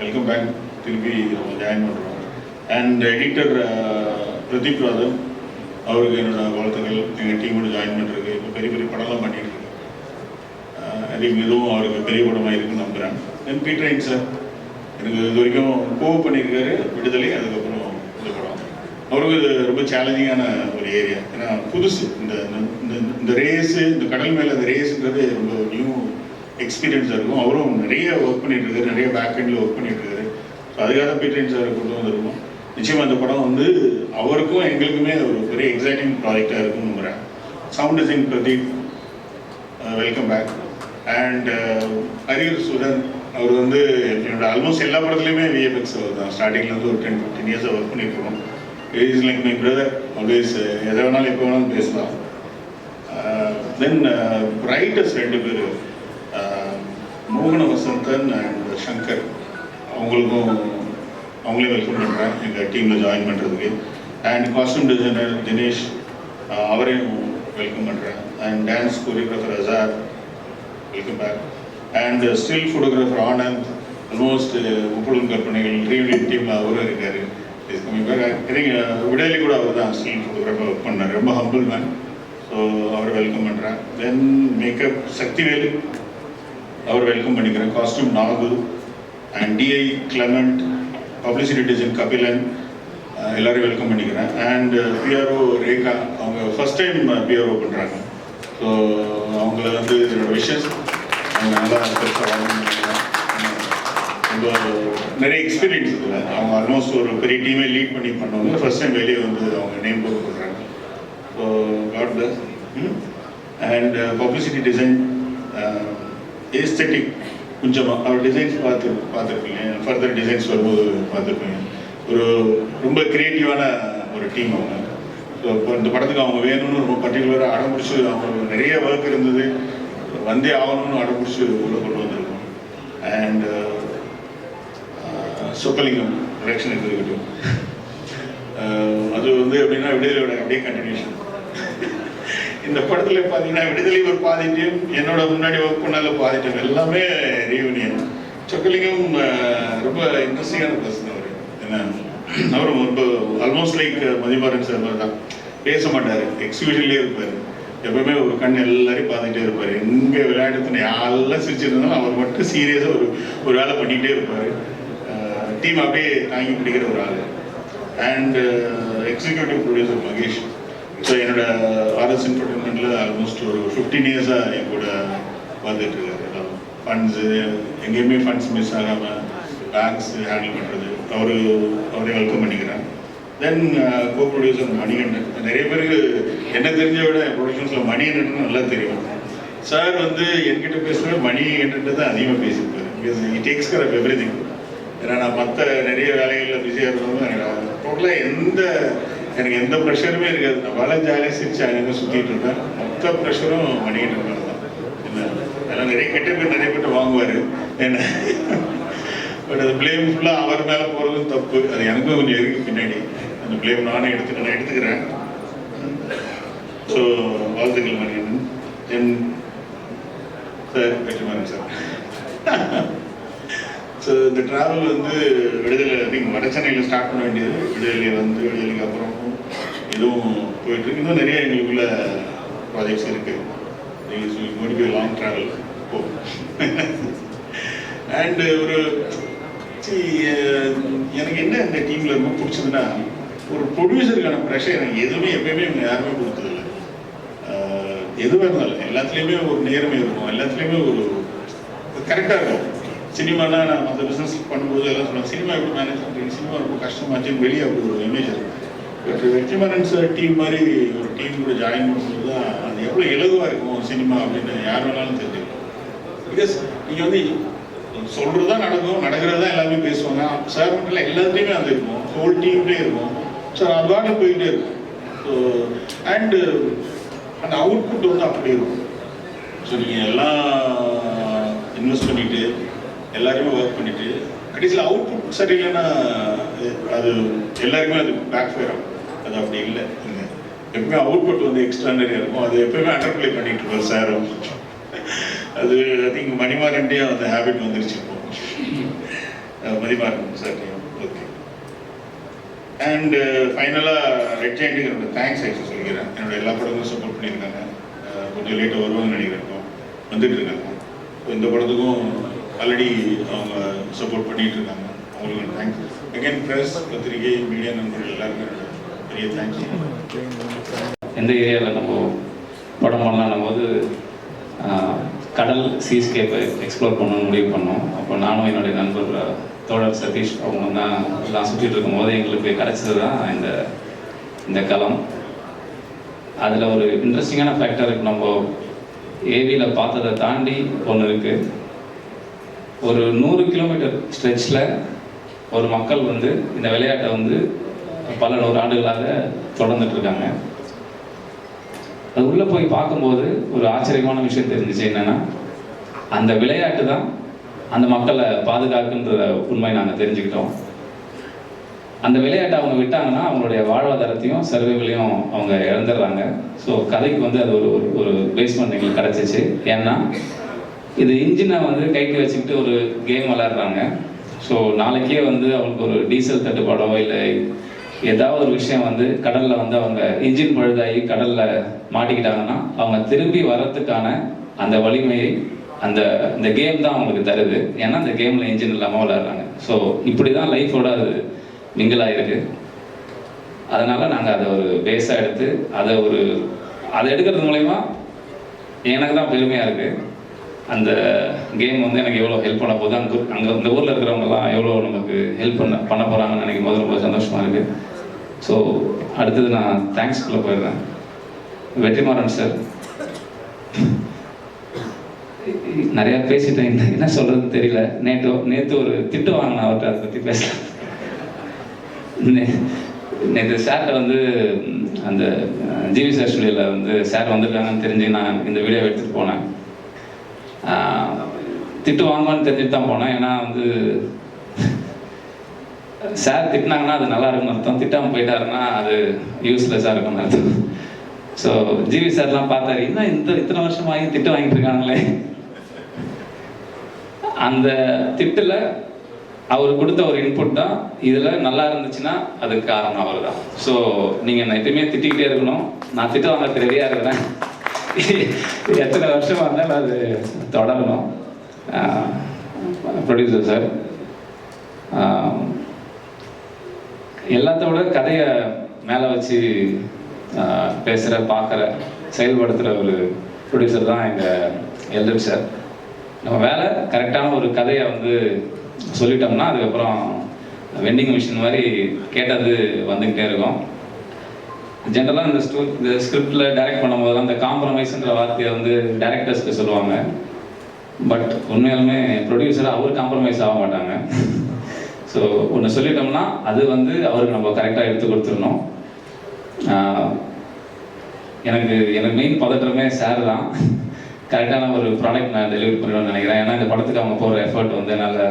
வெல்கம் பேக், திருப்பி நம்ம ஜாயின் பண்ணுறோம். அண்ட் எடிட்டர் பிரதீப் ராதன், அவருக்கு என்னோட வாழ்த்துக்கள். எங்கள் டீமோட ஜாயின் பண்ணுறதுக்கு இப்போ பெரிய பெரிய படம்லாம் பண்ணிட்டு இருக்கு. ஐ திங்க் இதுவும் அவருக்கு பெரிய படமாக இருக்குன்னு நம்புகிறேன். தென் பீட்டர் சார் எனக்கு இது வரைக்கும் கோவ் பண்ணியிருக்காரு, விடுதலை, அதுக்கப்புறம் இந்த படம். அவருக்கு இது ரொம்ப சேலஞ்சிங்கான ஒரு ஏரியா. ஏன்னா புதுசு இந்த ரேஸு, இந்த கடல் மேலே இந்த ரேஸுன்றது ரொம்ப நியூ எக்ஸ்பீரியன்ஸாக இருக்கும். அவரும் நிறைய ஒர்க் பண்ணிட்டு இருக்காரு, நிறைய பேக் எண்டில் ஒர்க் பண்ணிட்டு இருக்காரு. ஸோ அதுக்காக தான் பீட்டர் சார் கொண்டு வந்திருக்கோம். நிச்சயமாக அந்த படம் வந்து அவருக்கும் எங்களுக்குமே ஒரு பெரிய எக்ஸைட்டிங் ப்ராஜெக்டாக இருக்கும்னு நம்புகிறேன். Sound design Pradeep, welcome back. And ஹரியர் சுதன், அவர் வந்து என்னோட ஆல்மோஸ்ட் எல்லா படத்துலையுமே விஎஃப்எக்ஸ் அவர் தான். ஸ்டார்டிங்லேருந்து ஒரு 10-15 இயர்ஸாக ஒர்க் பண்ணியிருக்கோம். Is like my brother, always எதை வேணாலும் எப்போ வேணாலும் பேசலாம். தென் ரைட்டர்ஸ் 2 பேர், மோகன வசந்தன் அண்ட் சங்கர், அவங்களே வெல்கம் பண்ணுறேன் எங்கள் டீமில் ஜாயின் பண்ணுறதுக்கு. அண்ட் காஸ்டியூம் டிசைனர் தினேஷ், அவரையும் வெல்கம் பண்ணுறேன். And dance choreographer Azhar, welcome back. And still photographer Anand, almost Muppozhudhum Karpanaigal reunion டீமில் அவரும் இருக்கார். Is coming back. விடையிலே கூட அவர் தான் ஸ்டில் ஃபோட்டோகிராஃபர் ஒர்க் பண்ணார். ரொம்ப ஹம்பிள் மேன். ஸோ அவரை வெல்கம் பண்ணுறேன். தென் மேக்கப் சக்திவேல், அவர் வெல்கம் பண்ணிக்கிறேன். Costume Nagu and DI Clement, publicity design Kabilan, எல்லோரும் வெல்கம் பண்ணிக்கிறேன். அண்ட் பிஆர்ஓ ரேகா, அவங்க ஃபஸ்ட் டைம் பிஆர்ஓ பண்ணுறாங்க. ஸோ அவங்கள வந்து என்னோட விஷஸ், அவங்க நல்லா பெருசாக ரொம்ப நிறைய எக்ஸ்பீரியன்ஸ் இதில். அவங்க ஆல்மோஸ்ட் ஒரு பெரிய டீமே லீட் பண்ணி பண்ணவங்க. ஃபஸ்ட் டைம் வெளியே வந்து அவங்க நேம் போட்டு பண்ணுறாங்க. So God bless. And publicity design aesthetic, கொஞ்சமாக அவர் டிசைன்ஸ் பார்த்துருப்பீங்க, ஃபர்தர் டிசைன்ஸ் வரும்போது பார்த்துருப்பீங்க. ஒரு ரொம்ப க்ரியேட்டிவான ஒரு டீம் அவங்க. ஸோ இப்போ இந்த படத்துக்கு அவங்க வேணும்னு ரொம்ப பர்டிகுலராக அடம்பிடிச்சி, அவங்க நிறைய ஒர்க் இருந்தது, வந்தே ஆகணும்னு அடம்பிடிச்சி உள்ள கொண்டு வந்திருக்கோம். அண்ட் சொக்கலிங்கம் ப்ரொடக்ஷன் இருக்கட்டும், அது வந்து எப்படின்னா விடுதலையோட அப்படியே கண்டினியூஷன். இந்த படத்தில் பார்த்தீங்கன்னா விடுதலை ஒரு பாதிட்டையும் என்னோட முன்னாடி ஒர்க் பண்ணால பாதிட்டையும் எல்லாமே ரீயூனியன். சொக்கலிங்கம் ரொம்ப இன்ட்ரெஸ்டிங்கான பர்சன் அவர். ஏன்னா அவரும் ரொம்ப ஆல்மோஸ்ட் லைக் மதிமாறன் சார் மாதிரி தான். பேச மாட்டார், எக்ஸிபிஷன்லேயே இருப்பார். எப்பவுமே ஒரு கண் எல்லாரையும் பார்த்துட்டே இருப்பார். எங்கே விளையாடுறதுன்னு யாரெல்லாம் சிரிச்சிருந்தாலும் அவர் மட்டும் சீரியஸாக ஒரு வேலை பண்ணிக்கிட்டே இருப்பார். டீம் அப்படியே தாங்கி பிடிக்கிற ஒரு ஆள். And executive producer Mahesh. So என்னோட ஆர்எஸ் என்டர்டைன்மெண்ட்டில் ஆல்மோஸ்ட் ஒரு 15 இயர்ஸாக என் கூட வந்துட்டு இருக்காரு. ஃபண்ட்ஸு எங்கேயுமே ஃபண்ட்ஸ் மிஸ் ஆகாமல் பேங்க்ஸ் ஹேண்டில் பண்ணுறது, அவரே வெல்கம் பண்ணிக்கிறேன். தென் கோ ப்ரொடியூசர் மணிகண்டன். நிறைய பேருக்கு என்ன தெரிஞ்ச விட என் ப்ரொடக்ஷன்ஸில் மணிகண்டன் நல்லா தெரியும். சார் வந்து என்கிட்ட பேசுகிற மணிகண்டன் தான் அதிகமாக பேசியிருப்பார். Because it takes care of everything. ஏன்னா நான் மற்ற நிறைய வேலைகளில் பிஸியாக இருந்தாலும் டோட்டலாக எனக்கு எந்த ப்ரெஷருமே இருக்காது. நான் வேலை ஜாலியாக சிரிச்சு அங்கே சுற்றிட்டு இருப்பேன். மொத்த ப்ரெஷரும் மணிகண்டன் மேலே தான். என்ன அதெல்லாம் நிறைய கெட்ட பேர் நிறைய பேர் வாங்குவார் என்ன. பட் அது பிளேம் ஃபுல்லாக அவர் மேலே போகிறதும் தப்பு. அது எனக்கும் கொஞ்சம் இருக்கு பின்னாடி. அந்த பிளேம் நானே எடுத்துக்கிறேன். ஸோ வாழ்த்துக்கள் மணிகண்டன். என் சார் வெற்றிமாறன் சார். ஸோ இந்த ட்ராவல் வந்து விடுதலை நீங்கள் வட சென்னையில் ஸ்டார்ட் பண்ண வேண்டியது. விடுதலைக்கு அப்புறம் இதுவும் போயிட்டுருக்கு. இன்னும் நிறைய எங்களுக்குள்ள ப்ராஜெக்ட்ஸ் இருக்குது. நீங்கள் லாங் ட்ராவல் போ. அண்டு எனக்கு என்ன இந்த டீமில் ரொம்ப பிடிச்சதுன்னா, ஒரு ப்ரொடியூசருக்கான ப்ரெஷர் எனக்கு எதுவுமே எப்பயுமே இவங்க யாருமே கொடுத்ததில்லை. எதுவாக இருந்தாலும் எல்லாத்துலேயுமே ஒரு நேர்மை இருக்கும், எல்லாத்துலேயுமே ஒரு கரெக்டாக இருக்கும். சினிமானா நான் அந்த பிஸ்னஸ் பண்ணும்போது எல்லாம் சொல்லுவாங்க, சினிமா எப்படி மேனேஜ் பண்ணுறீங்க, சினிமா ரொம்ப கஷ்டமாச்சுன்னு வெளியே அப்படி ஒரு இமேஜ் இருக்கும். பட் வெற்றிமாறன் சார் டீம் மாதிரி ஒரு டீம் கூட ஜாயின் பண்ணும்போது தான் அது எவ்வளோ இலகுவாக இருக்கும் சினிமா அப்படின்னு யார் வேணாலும் தெரிஞ்சுக்கலாம். பிகாஸ் நீங்கள் வந்து சொல்கிறது தான் நடக்கிறது தான் எல்லாமே பேசுவாங்க. சார் மட்டும் இல்லை, எல்லாத்துலேயுமே அது இருக்கும், ஹோல் டீம்லேயே இருக்கும். ஸோ அதுவாக போயிட்டே இருக்கும். ஸோ அண்டு அந்த அவுட்புட் வந்து அப்படி இருக்கும். ஸோ நீங்கள் எல்லாம் இன்வெஸ்ட் பண்ணிவிட்டு எல்லாருமே ஒர்க் பண்ணிவிட்டு கடைசியில் அவுட்புட் சரியில்லைன்னா அது எல்லாருக்குமே அது பேக் ஃபயர் ஆகும். அது அப்படி இல்லை. எப்பவுமே அவுட்புட் வந்து எக்ஸ்ட்ரானரியாக இருக்கும். அது எப்பவுமே அண்டர் பிளே பண்ணிட்டு இருப்பார் சாரும். அது ஐ திங்க் மணிமாறன்டே அந்த ஹேபிட் வந்துருச்சு இப்போ. மணிமாறன் சார். ஓகே. அண்ட் ஃபைனலாக ரெட் ஜெயண்ட்டுக்கு என்னோட தேங்க்ஸ் ஆக்சுவலி சொல்லிக்கிறேன். என்னோட எல்லா படங்களும் சப்போர்ட் பண்ணியிருக்காங்க. கொஞ்சம் லேட்டாக வருவாங்கன்னு நினைக்கிறேன், வந்துட்டு இருக்காங்க. இந்த படத்துக்கும் ஆல்ரெடி அவங்க சப்போர்ட் பண்ணிட்டு இருக்காங்க. அவங்களுக்கு தேங்க்ஸ். அகேன் ப்ரெஸ், பத்திரிகை, மீடியா நண்பர்கள் எல்லாருமே பெரிய தேங்க்ஸ். எந்த ஏரியாவில் நம்ம படம் பண்ணலாம் போது கடல் சீஸ்கேப்பை எக்ஸ்ப்ளோர் பண்ணணும்னு முடிவு பண்ணோம். அப்போ நானும் என்னுடைய நண்பர் தோழர் சதீஷ் அவங்க தான் எல்லாம் சுற்றிட்டு இருக்கும்போது எங்களுக்கு கிடச்சது தான் இந்த களம். அதில் ஒரு இன்ட்ரெஸ்டிங்கான ஃபேக்டர் இருக்குது. நம்ம ஏவியில் பார்த்ததை தாண்டி ஒன்று இருக்குது. ஒரு 100 கிலோமீட்டர் ஸ்ட்ரெச்சில் ஒரு மக்கள் வந்து இந்த விளையாட்டை வந்து பல 100 ஆண்டுகளாக தொடர்ந்துட்டுருக்காங்க. அது உள்ளே போய் பார்க்கும்போது ஒரு ஆச்சரியமான விஷயம் தெரிஞ்சிச்சு. என்னென்னா அந்த விளையாட்டு தான் அந்த மக்களை பாதுகாக்குன்ற உண்மை நாங்கள் தெரிஞ்சுக்கிட்டோம். அந்த விளையாட்டை அவங்க விட்டாங்கன்னா அவங்களுடைய வாழ்வாதாரத்தையும் சர்வைவலையும் அவங்க இழந்துடுறாங்க. ஸோ கதைக்கு வந்து அது ஒரு பேஸ்மெண்ட் எங்களுக்கு கிடச்சிச்சு. ஏன்னா இது இன்ஜினை வந்து கைக்கு வச்சுக்கிட்டு ஒரு கேம் விளையாடுறாங்க. ஸோ நாளைக்கே வந்து அவங்களுக்கு ஒரு டீசல் தட்டுப்பாடோ இல்லை ஏதாவது ஒரு விஷயம் வந்து கடலில் வந்து அவங்க இன்ஜின் பழுதாகி கடலில் மாட்டிக்கிட்டாங்கன்னா அவங்க திரும்பி வர்றதுக்கான அந்த வலிமையை இந்த கேம் தான் அவங்களுக்கு தருது. ஏன்னா அந்த கேமில் இன்ஜின் இல்லாமல் விளையாடுறாங்க. ஸோ இப்படி தான் லைஃபோட அது மிங்கிள் ஆகிருக்கு. அதனால் நாங்கள் அதை ஒரு பேஸாக எடுத்து அதை எடுக்கிறது மூலயமா எனக்கு தான் பெருமையாக இருக்குது. அந்த கேம் வந்து எனக்கு எவ்வளோ ஹெல்ப் பண்ண போகுது, அங்கே இந்த ஊரில் இருக்கிறவங்கலாம் எவ்வளோ நமக்கு ஹெல்ப் பண்ண போகிறாங்கன்னு நினைக்கும் போது ரொம்ப சந்தோஷமாக இருக்குது. ஸோ அடுத்தது நான் தேங்க்ஸ்குள்ளே போயிடுறேன். வெற்றிமாறன் சார், நிறையா பேசிட்டேன், என்ன சொல்கிறதுன்னு தெரியல. நேற்று ஒரு திட்டு வாங்கினேன் அவர்கிட்ட, அதை பற்றி பேசலாம். நேற்று சார்கிட்ட வந்து அந்த ஜிவி சார் ஸ்டுடியோவில் வந்து சார் வந்திருக்காங்கன்னு தெரிஞ்சு நான் இந்த வீடியோ எடுத்துகிட்டு போனேன். திட்டு வாங்குவான்னு தெரிஞ்சுட்டு தான் போனேன். ஏன்னா வந்து சார் திட்டினாங்கன்னா அது நல்லா இருக்குன்னு அர்த்தம், திட்டாமல் போயிட்டாருன்னா அது யூஸ்லெஸ்ஸாக இருக்குன்னு அர்த்தம். ஸோ ஜிவி சார்லாம் பார்த்தாரு, இன்னும் இத்தனை வருஷமாகி திட்டு வாங்கிட்டு இருக்காங்களே. அந்த திட்டில் அவர் கொடுத்த ஒரு இன்புட் தான் இதில் நல்லா இருந்துச்சுன்னா அதுக்கு காரணம் அவர் தான். ஸோ நீங்கள் நான் எப்பயுமே திட்டிக்கிட்டே இருக்கணும். நான் திட்டு வாங்க ரெடியாக இருக்கிறேன். எத்தனை வருஷமாக இருந்தாலும் அது தொடரணும். ப்ரொடியூசர் சார், எல்லாத்தோட கதையை மேலே வச்சு பேசுகிற, பார்க்குற, செயல்படுத்துகிற ஒரு ப்ரொடியூசர் தான் எங்கள் எல்டன் சார். நம்ம வேலை கரெக்டான ஒரு கதையை வந்து சொல்லிட்டோம்னா அதுக்கப்புறம் வெண்டிங் மிஷின் மாதிரி கேட்டது வந்துக்கிட்டே இருக்கும். ஜென்ரலாக இந்த ஸ்கிரிப்டில் டைரக்ட் பண்ணும்போதெல்லாம் இந்த காம்ப்ரமைஸ்ன்ற வார்த்தையை வந்து டைரக்டர்ஸ்க்கு சொல்லுவாங்க. பட் உண்மையாலுமே ப்ரொடியூசர் அவர் காம்ப்ரமைஸ் ஆக மாட்டாங்க. ஸோ ஒன்று சொல்லிட்டோம்னா அது வந்து அவருக்கு நம்ம கரெக்டாக எடுத்து கொடுத்துடணும். எனக்கு மெயின் பதற்றமே சார் தான். கரெக்டான ஒரு ப்ராடக்ட் நான் டெலிவரி பண்ணணும்னு நினைக்கிறேன். ஏன்னா இந்த படத்துக்கு அவங்க போகிற எஃபர்ட் வந்து என்னால்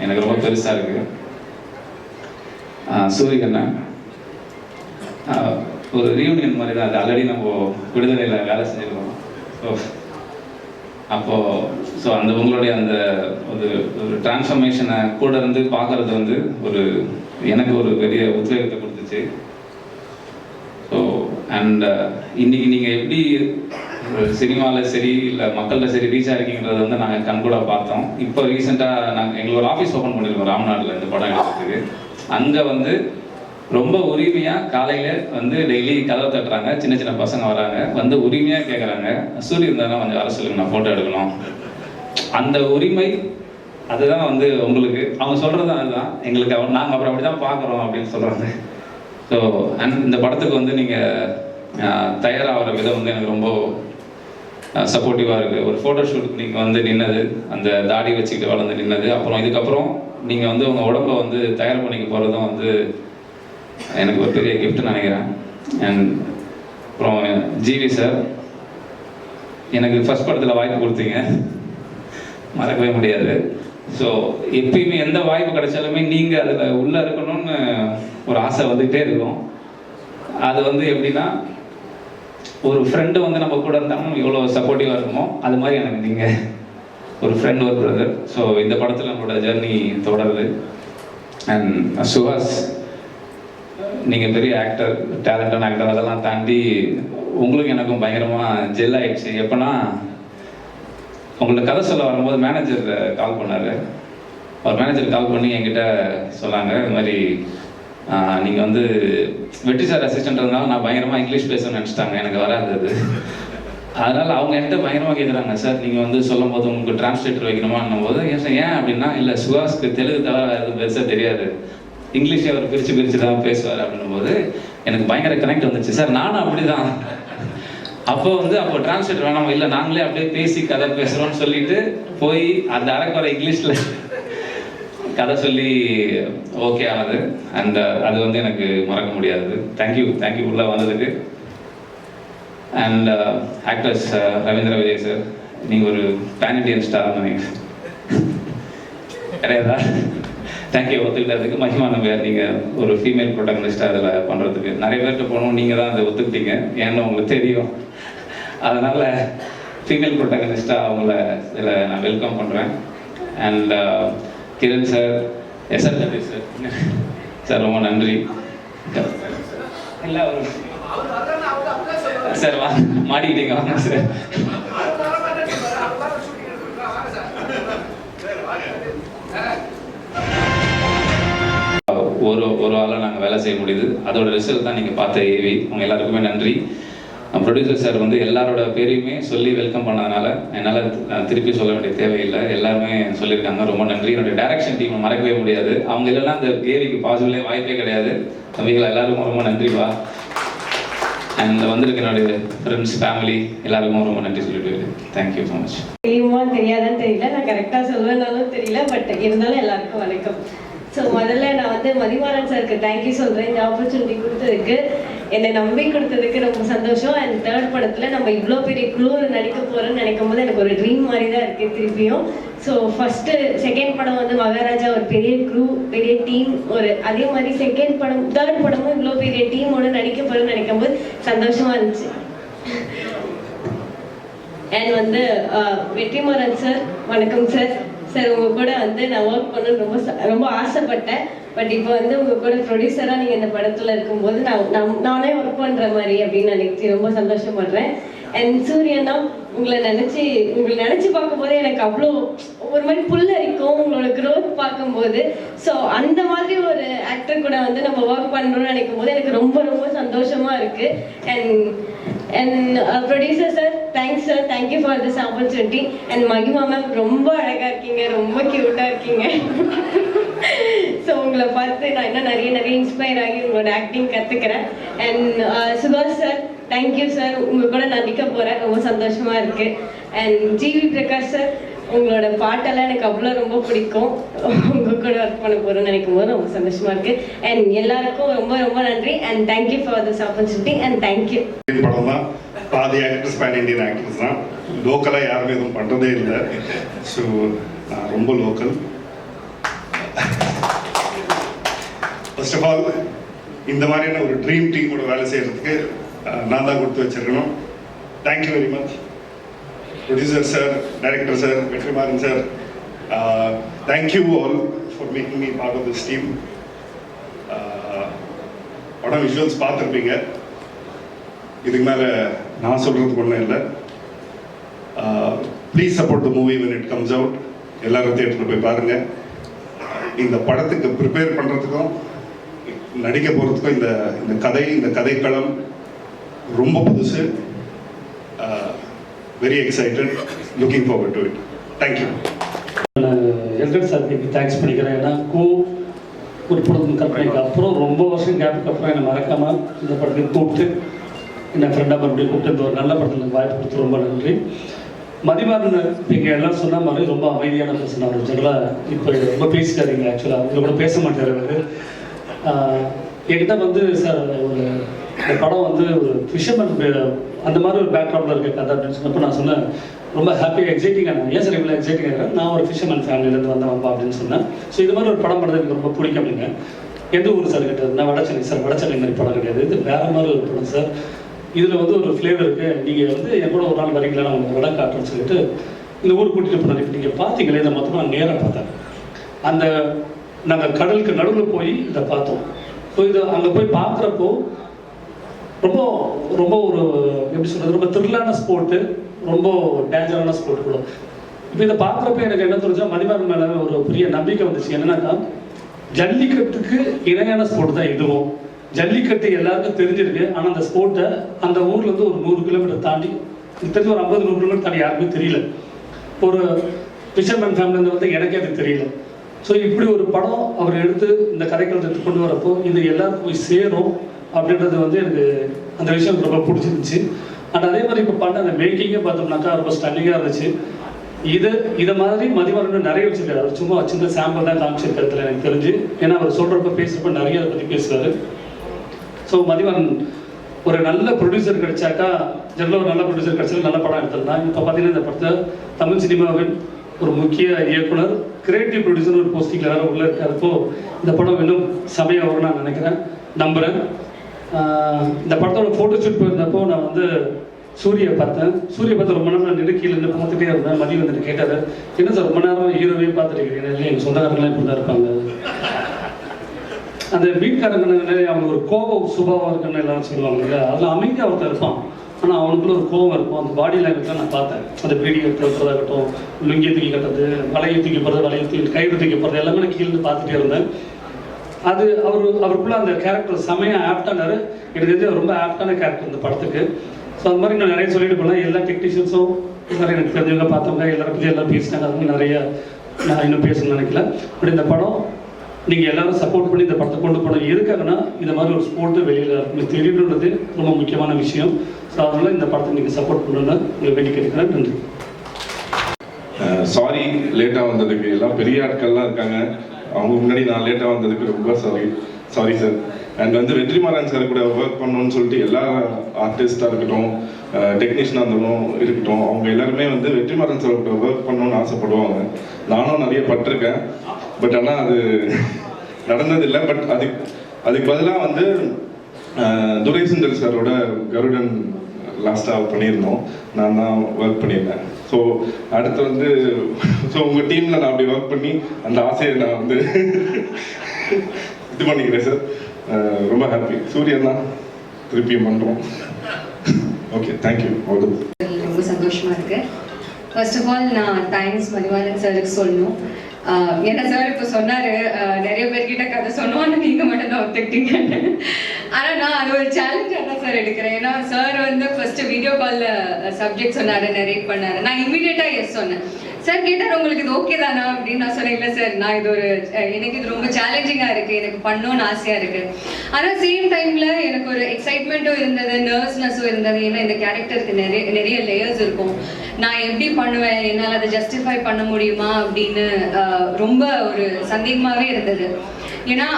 எனக்கு ரொம்ப பெருசாக இருக்குது. சூரியகண்ணன் ஒரு ரீயூனியன் மாதிரி தான். அது ஆல்ரெடி நம்ம விடுதலையில் வேலை செஞ்சுருக்கோம். ஸோ அந்த உங்களுடைய அந்த ஒரு டிரான்ஸ்ஃபர்மேஷனை கூட இருந்து பார்க்குறது வந்து எனக்கு ஒரு பெரிய உத்வேகத்தை கொடுத்துச்சு. ஸோ அண்ட் இன்னைக்கு நீங்கள் எப்படி சினிமாவில் சரி இல்லை மக்கள்கிட்ட சரி ரீச் ஆகிருக்கீங்கிறத வந்து நாங்கள் கண்கூட பார்த்தோம். இப்போ ரீசெண்டாக நாங்கள் எங்களோட ஆஃபீஸ் ஓப்பன் பண்ணியிருக்கோம் ராம்நாட்டில் இந்த படம் எடுக்கிறதுக்கு. அங்கே வந்து ரொம்ப உரிமையாக காலையில் வந்து டெய்லி கதவை தட்டுறாங்க, சின்ன சின்ன பசங்க வராங்க, வந்து உரிமையாக கேட்குறாங்க, சூரிய இருந்தாலும் கொஞ்சம் வர சொல்லுங்க, நான் ஃபோட்டோ எடுக்கணும். அந்த உரிமை அதுதான் வந்து உங்களுக்கு அவங்க சொல்கிறது அதுதான் எங்களுக்கு நாங்கள் அப்புறம் அப்படி தான் பார்க்குறோம் அப்படின்னு சொல்கிறாங்க. ஸோ இந்த படத்துக்கு வந்து நீங்கள் தயாராகிற விதம் வந்து எனக்கு ரொம்ப சப்போர்ட்டிவாக இருக்குது. ஒரு ஃபோட்டோ ஷூட்டுக்கு நீங்கள் வந்து நின்னது, அந்த தாடி வச்சுக்கிட்டு வளர்ந்து நின்னது, அப்புறம் இதுக்கப்புறம் நீங்கள் வந்து உங்கள் உடம்பை வந்து தயார் பண்ணிக்க போகிறதும் வந்து எனக்கு ஒரு பெரிய கிஃப்ட்னு நினைக்கிறேன். அண்ட் அப்புறம் ஜிவி சார், எனக்கு ஃபர்ஸ்ட் படத்தில் வாய்ப்பு கொடுத்தீங்க, மறக்கவே முடியாது. ஸோ எப்பயுமே எந்த வாய்ப்பு கிடைச்சாலுமே நீங்கள் அதில் உள்ளே இருக்கணும்னு ஒரு ஆசை வந்துக்கிட்டே இருக்கும். அது வந்து எப்படின்னா ஒரு ஃப்ரெண்டு வந்து நம்ம கூட இருந்தாலும் எவ்வளோ சப்போர்ட்டிவாக இருக்குமோ அது மாதிரி எனக்கு நீங்கள் ஒரு ஃப்ரெண்ட், ஒரு பிரதர். ஸோ இந்த படத்தில் நம்மளோட ஜர்னி தொடருது. அண்ட் சுஹாஸ், நீங்கள் பெரிய ஆக்டர், டேலண்டான ஆக்டர், அதெல்லாம் தாண்டி உங்களுக்கு எனக்கும் பயங்கரமாக ஜெல் ஆகிடுச்சு. எப்போனா உங்கள்ட்ட கதை சொல்ல வரும்போது மேனேஜர் கால் பண்ணார். அவர் மேனேஜர் கால் பண்ணி என்கிட்ட சொன்னாங்க, இது மாதிரி நீங்கள் வந்து வெற்றி சார் அசிஸ்டன்றதுனால நான் பயங்கரமாக இங்கிலீஷ் பேசணும்னு நினச்சிட்டாங்க, எனக்கு வராது அது. அதனால் அவங்க என்கிட்ட பயங்கரமாக கேட்குறாங்க, சார் நீங்கள் வந்து சொல்லும் போது உங்களுக்கு டிரான்ஸ்லேட்டர் வைக்கணுமான்னும் போது ஏன் அப்படின்னா, இல்லை சுஹாஸ்க்கு தெலுங்கு தவிர எதுவும் பெருசாக தெரியாது, இங்கிலீஷே அவர் பிரித்து தான் பேசுவார் அப்படின்னும் போது எனக்கு பயங்கர கனெக்ட் வந்துச்சு. சார் நானும் அப்படி தான். அப்போ டிரான்ஸ்லேட்டர் வேணாம், இல்லை நாங்களே அப்படியே பேசி கதை பேசுகிறோன்னு சொல்லிட்டு போய் அந்த அரைக்குறை இங்கிலீஷில் கதை சொல்லி ஓகே ஆனது. அண்ட் அது வந்து எனக்கு மறக்க முடியாது. தேங்க்யூ உள்ளே வந்ததுக்கு. And actors Ravindra Vijay sir, நீங்கள் ஒரு பேன் இண்டியன் ஸ்டார் நினைக்கிறேன் கிடையாதா? தேங்க்யூ ஒத்துக்கிட்டதுக்கு. மகிமா நம்பியார், நீங்கள் ஒரு ஃபீமேல் ப்ரோட்டகனிஸ்டாக அதில் பண்ணுறதுக்கு நிறைய பேர்கிட்ட போகணும், நீங்கள் தான் அதை ஒத்துக்கிட்டீங்க, ஏன்னா உங்களுக்கு தெரியும். அதனால் ஃபீமேல் ப்ரோட்டகனிஸ்டாக அவங்கள இதில் நான் வெல்கம் பண்ணுறேன். And Kiran sir, SR Kathir sir, sir ரொம்ப நன்றி. இல்லை ஒரு சார் மாட்டிக்கிட்டீங்க, வாங்க சார். ஒரு ஆளாக நாங்கள் வேலை செய்ய முடியுது. அதோட ரிசல்ட் தான் நீங்கள் பார்த்த ஏவி. அவங்க எல்லாருக்குமே நன்றி. ப்ரொடியூசர் சார் வந்து எல்லாரோட பேரையுமே சொல்லி வெல்கம் பண்ணதுனால என்னால் திருப்பி சொல்ல வேண்டிய தேவையில்லை, எல்லாருமே சொல்லியிருக்காங்க, ரொம்ப நன்றி. என்னுடைய டைரக்ஷன் டீமை மறக்கவே முடியாது. அவங்க இல்லைன்னா அந்த ஏவிக்கு பாசிபிளே வாய்ப்பே கிடையாது. தம்பிகள் எல்லாருக்கும் ரொம்ப நன்றிப்பா. அண்ட் வந்திருக்க என்னுடைய ஃப்ரெண்ட்ஸ், ஃபேமிலி எல்லாருக்கும் ரொம்ப நன்றி சொல்லிட்டு தேங்க்யூ ஸோ மச். தெரியுமா தெரியாதான்னு தெரியல, நான் கரெக்டாக சொல்வேனாலும் தெரியல, பட் இருந்தாலும் எல்லாருக்கும் வணக்கம். ஸோ முதல்ல நான் வந்து மதிமாறன் சாருக்கு தேங்க்யூ சொல்கிறேன். இந்த ஆப்பர்ச்சுனிட்டி கொடுத்ததுக்கு, என்னை நம்பி கொடுத்ததுக்கு ரொம்ப சந்தோஷம். அண்ட் தேர்ட் படத்தில் நம்ம இவ்வளோ பெரிய குழுவில் நடிக்க போகிறோன்னு நினைக்கும் போது எனக்கு ஒரு ட்ரீம் மாதிரி தான் இருக்குது திருப்பியும். ஸோ செகண்ட் படம் வந்து மகாராஜா, ஒரு பெரிய குரூ, பெரிய டீம், அதே மாதிரி தேர்ட் படமும் இவ்வளோ பெரிய டீமோட நடிக்க போகிறோன்னு நினைக்கும் போது சந்தோஷமாக இருந்துச்சு. அண்ட் வந்து வெற்றிமாறன் சார், வணக்கம் சார். சார் உங்கள் கூட வந்து நான் ஒர்க் பண்ணணும்னு ரொம்ப ஆசைப்பட்டேன். பட் இப்போ வந்து உங்கள் கூட ப்ரொடியூசராக நீங்கள் இந்த படத்தில் இருக்கும்போது நானே ஒர்க் பண்ணுற மாதிரி அப்படின்னு நினைச்சி ரொம்ப சந்தோஷப்படுறேன். அண்ட் சூரியனா, உங்களை நினச்சி பார்க்கும்போது எனக்கு அவ்வளோ ஒரு மாதிரி புல்லரிக்கும் உங்களோட க்ரோத் பார்க்கும்போது. ஸோ அந்த மாதிரி ஒரு ஆக்டர் கூட வந்து நம்ம ஒர்க் பண்ணுறோம்னு நினைக்கும் போது எனக்கு ரொம்ப ரொம்ப சந்தோஷமாக இருக்குது. And producer sir, thanks sir, thank you for this opportunity. And மகிமா மேம், ரொம்ப அழகாக இருக்கீங்க, ரொம்ப க்யூட்டாக இருக்கீங்க. ஸோ உங்களை பார்த்து நான் இன்னும் நிறைய இன்ஸ்பயர் ஆகி உங்களோட ஆக்டிங் கற்றுக்கிறேன். அண்ட் சுபாஷ் சார், தேங்க்யூ சார், உங்கள் கூட நான் நிற்க போகிறேன், ரொம்ப சந்தோஷமாக இருக்குது. அண்ட் ஜிவி பிரகாஷ் சார், உங்களோட பாட்டெல்லாம் எனக்கு அவ்வளோ ரொம்ப பிடிக்கும். உங்கள் கூட ஒர்க் பண்ண போகிறோன்னு நினைக்கும் போது ரொம்ப சந்தோஷமாக இருக்குது. அண்ட் எல்லாருக்கும் ரொம்ப ரொம்ப நன்றி. And thank you for this opportunity. And thank you. படம் தான் பாதி ஆக்டர்ஸ் பேன் இண்டியன் ஆக்டர்ஸ் தான், லோக்கலாக யாருமே எதுவும் பண்ணுறதே இல்லை. ஸோ நான் ரொம்ப லோக்கல். ஃபர்ஸ்ட் ஆஃப் ஆல் இந்த மாதிரியான ஒரு ட்ரீம் டீமோட வேலை செய்கிறதுக்கு நான் தான் கொடுத்து வச்சிருக்கணும். Thank you very much producer sir, director sir, Vetrimaaran sir. Thank you all for making me part of this team. படம் விஷுவல்ஸ் பார்த்துருப்பீங்க, இதுக்கு மேலே நான் சொல்கிறதுக்கு ஒன்றும் இல்லை. Please support the movie when it comes out. எல்லாரும் தியேட்டரில் போய் பாருங்கள். இந்த படத்துக்கு ப்ரிப்பேர் பண்ணுறதுக்கும் நடிக்க போகிறதுக்கும் இந்த கதைக்களம் ரொம்ப புதுசு. Very excited, looking forward to it. Thank you. எல்கட் சாருக்கு தேங்க்ஸ் பண்ணிக்கிறேன். ஏன்னா ஒரு படத்தின் கற்பனைக்கு அப்புறம் ரொம்ப வருஷம் கேப்புக்கு அப்புறம் என்னை மறக்காமல் இந்த படத்துக்கு கூப்பிட்டு என்னை ஃப்ரெண்டாக மறுபடியும் கூப்பிட்டு இந்த ஒரு நல்ல படத்தில் வாய்ப்பு கொடுத்து ரொம்ப நன்றி. மதிமாறன் நீங்கள் எல்லாம் சொன்ன மாதிரி ரொம்ப அமைதியான பர்சன். அவர் ஜெனரலாக இப்போ ரொம்ப பேசிட்டாருங்க. ஆக்சுவலாக அவங்க கூட பேச மாட்டார் அவர். என்கிட்ட வந்து சார் ஒரு படம் வந்து ஒரு ஃபிஷர்மேன் அந்த மாதிரி ஒரு பேக்ரவுண்டில் இருக்க கதை அப்படின்னு சொன்னப்போ நான் சொன்னேன் ரொம்ப ஹாப்பியாக எக்ஸைட்டிங்காக. ஏன் சார் இவ்வளோ எக்ஸைட்டிங்காக இருக்கேன், நான் ஒரு ஃபிஷர்மேன் ஃபேமிலியிலேருந்து வந்தேன்ப்பா அப்படின்னு சொன்னேன். ஸோ இது மாதிரி ஒரு படம் பண்ணுறது எனக்கு ரொம்ப பிடிக்கும் அப்படிங்க. எந்த ஊர் சார் கேட்டது? நான் வடச்சென்னை சார். வடச்சென்னை மாதிரி படம் கிடையாது, இது வேறு மாதிரி ஒரு படம் சார். இதில் வந்து ஒரு ஃப்ளேவர் இருக்குது, நீங்கள் வந்து என் கூட ஒரு நாள் வரீங்களா, நான் உங்களுக்கு வடை காட்டுறேன்னு சொல்லிட்டு இந்த ஊர் கூட்டிகிட்டு போனார். இப்போ நீங்கள் பார்த்தீங்களே, இதை மொத்தமாக நான் நேராக பார்த்தேன். நாங்கள் கடலுக்கு நடுவில் போய் இதை பார்த்தோம். ஸோ இதை அங்கே போய் பார்க்குறப்போ ரொம்ப ரொம்ப ஒரு எப்படி சொல்கிறது, ரொம்ப த்ரில்லான ஸ்போர்ட்டு, ரொம்ப டேஞ்சரான ஸ்போர்ட் கூட. இப்போ இதை பார்க்குறப்ப எனக்கு என்ன தோணுச்சா, மதிமாறன் மேலே ஒரு பெரிய நம்பிக்கை வந்துச்சு. என்னன்னாக்கா ஜல்லிக்கட்டுக்கு இணையான ஸ்போர்ட் தான் இதுவும். ஜல்லிக்கட்டு எல்லாருக்கும் தெரிஞ்சிருக்கு, ஆனால் அந்த ஸ்போர்ட்டை அந்த ஊர்லேருந்து ஒரு 100 கிலோமீட்டர் தாண்டி, தெரிஞ்சு ஒரு 50-100 கிலோமீட்டர் தாண்டி யாருக்குமே தெரியல. ஒரு ஃபிஷர்மேன் ஃபேமிலியிலேருந்து வந்து எனக்கே அது தெரியல. ஸோ இப்படி ஒரு படம் அவர் எடுத்து இந்த கதைக்களத்தை கொண்டு வரப்போ இது எல்லாருக்கும் போய் சேரும் அப்படின்றது வந்து எனக்கு அந்த விஷயம் எனக்கு ரொம்ப பிடிச்சிருந்துச்சு. அண்ட் அதே மாதிரி இப்போ பண்ண அந்த மேக்கிங்கே பார்த்தோம்னாக்கா ரொம்ப ஸ்டன்னிங்காக இருந்துச்சு. இதை மாதிரி மதிவாரன் நிறைய வச்சுருக்காரு. அவர் சும்மா சின்ன சாம்பிள் தான் காமிச்சிருக்கிறதுல எனக்கு தெரிஞ்சு. ஏன்னா அவர் சொல்கிறப்ப பேசுகிறப்ப நிறைய அதை பற்றி பேசுவார். ஸோ மதிவாரன் ஒரு நல்ல ப்ரொடியூசர் கிடைச்சாக்கா, ஜெனரலாக ஒரு நல்ல ப்ரொடியூசர் கிடைச்சாலும் நல்ல படம் எடுத்துடலாம். இப்போ பார்த்தீங்கன்னா இந்த படத்தை தமிழ் சினிமாவின் ஒரு முக்கிய இயக்குனர், கிரியேட்டிவ் ப்ரொடியூசர் ஒரு போஸ்டிங்கில் வேறு உள்ள இருக்காருப்போ இந்த படம் இன்னும் செமையாக வரும்னு நான் நினைக்கிறேன், நம்புகிறேன். இந்த படத்தோட ஃபோட்டோ ஷூட் போயிருந்தப்போ நான் வந்து சூரியை பார்த்தேன். சூரிய பார்த்து ரொம்ப நேரம் நான் நெருக்கியில் இருந்து பார்த்துட்டே இருந்தேன். மதியம் வந்துட்டு கேட்டார், என்ன சார் ரொம்ப நேரம் ஹீரோவே பார்த்துட்டு இருக்கீங்க? இல்லை, எங்கள் சொந்தக்காரங்களாம் இப்படி தான் இருப்பாங்க. அந்த வீட்டுக்காரங்க அவங்க ஒரு கோபம் சுபாவம் இருக்குன்னு எல்லாரும் சொல்லுவாங்க இல்லையா, அதில் அமைதியாக ஒருத்தர் இருப்பான், ஆனால் அவனுக்குள்ள ஒரு கோபம் இருக்கும். அந்த பாடி லாங்குவேஜ் நான் பார்த்தேன். அந்த பீடி எடுத்துறதாகட்டும், லுங்கியை தூக்கி கட்டுறது, வலையை தூக்கி போகிறது, வலையை தூக்கி கயிறு தூக்கி போகிறது, எல்லாமே நான் கீழே பார்த்துட்டே இருந்தேன். அது அவருக்குள்ள அந்த கேரக்டர் செமையாக ஆப்டானாரு. எனக்கு தெரிஞ்ச ரொம்ப ஆப்டான கேரக்டர் இந்த படத்துக்கு. ஸோ அந்த மாதிரி நான் நிறைய சொல்லிட்டு போகலாம். எல்லா டெக்னீஷியன்ஸும் எல்லாரும் எனக்கு தெரிஞ்சவங்க பார்த்தவங்க எல்லாரும் பற்றி எல்லாம் பேசினாங்க. அது நிறைய நான் இன்னும் பேசணும்னு நினைக்கல. பட் இந்த படம் நீங்கள் எல்லாரும் சப்போர்ட் பண்ணி இந்த படத்தை கொண்டு போனோம். எதுக்காகனா இந்த மாதிரி ஒரு ஸ்போர்ட்டு வெளியில் உங்களுக்கு தெரியணுன்றது ரொம்ப முக்கியமான விஷயம். ஸோ அதனால் இந்த படத்தை நீங்கள் சப்போர்ட் பண்ணணுன்னு உங்களை வேண்டி கேட்குறேன். நன்றி. சாரி லேட்டாக வந்ததுக்கு. எல்லாம் பெரிய ஆட்கள்லாம் இருக்காங்க, அவங்க முன்னாடி நான் லேட்டாக வந்ததுக்கு ரொம்ப சாரி சார். அண்ட் வந்து வெற்றிமாறன் சார் கூட ஒர்க் பண்ணணும்னு சொல்லிட்டு எல்லா ஆர்டிஸ்டாக இருக்கட்டும், டெக்னீஷியனாக இருக்கட்டும், அவங்க எல்லாருமே வந்து வெற்றிமாறன் சார் கூட ஒர்க் பண்ணணும்னு ஆசைப்படுவாங்க. நானும் நிறைய பட்டிருக்கேன். பட் ஆனால் அது நடந்ததில்லை. பட் அதுக்கு பதிலாக வந்து துரைசுந்தர் சாரோட கருடன் லாஸ்ட்டாக பண்ணியிருந்தோம். நான் தான் ஒர்க் பண்ணியிருந்தேன். ஸோ அடுத்து வந்து உங்கள் டீமில் நான் அப்படி ஒர்க் பண்ணி அந்த ஆசையை நான் வந்து இது பண்ணிக்கிறேன் சார். ரொம்ப ஹாப்பி. சூரியன் தான் திருப்பியும் பண்ணுறோம். Okay, thank you. ரொம்ப சந்தோஷமாக இருக்குது. ஃபர்ஸ்ட் ஆஃப் ஆல் நான் தேங்க்ஸ் மதிவாரன் சாருக்கு சொல்லணும். ஏன்னா சார் இப்போ சொன்னார், நிறைய பேர்கிட்ட கதை சொன்னோம், ஆனால் நீங்கள் மட்டும் தான் ஒத்துக்கிட்டீங்கன்னு. ஆனால் நான் அது ஒரு சேலஞ்சாக தான் சார் எடுக்கிறேன். ஏன்னா சார் வந்து ஃபர்ஸ்ட் வீடியோ காலில் சப்ஜெக்ட் சொன்னார், நரேட் பண்ணார். நான் இமீடியட்டாக எஸ் சொன்னேன். சார் கேட்டார், உங்களுக்கு இது ஓகே தானா அப்படின்னு. நான் சொன்னேன், இல்லை சார், நான் எனக்கு இது ரொம்ப சேலஞ்சிங்காக இருக்குது, எனக்கு பண்ணணும்னு ஆசையாக இருக்குது. ஆனால் சேம் டைமில் எனக்கு ஒரு எக்ஸைட்மெண்ட்டும் இருந்தது, நர்வஸ்னஸும் இருந்தது. ஏன்னா இந்த கேரக்டருக்கு நிறைய லேயர்ஸ் இருக்கும். நான் எப்படி பண்ணுவேன், என்னால் அதை ஜஸ்டிஃபை பண்ண முடியுமா அப்படின்னு ரொம்ப ஒரு சந்தேகமாகவே இருந்தது. ஏன்னா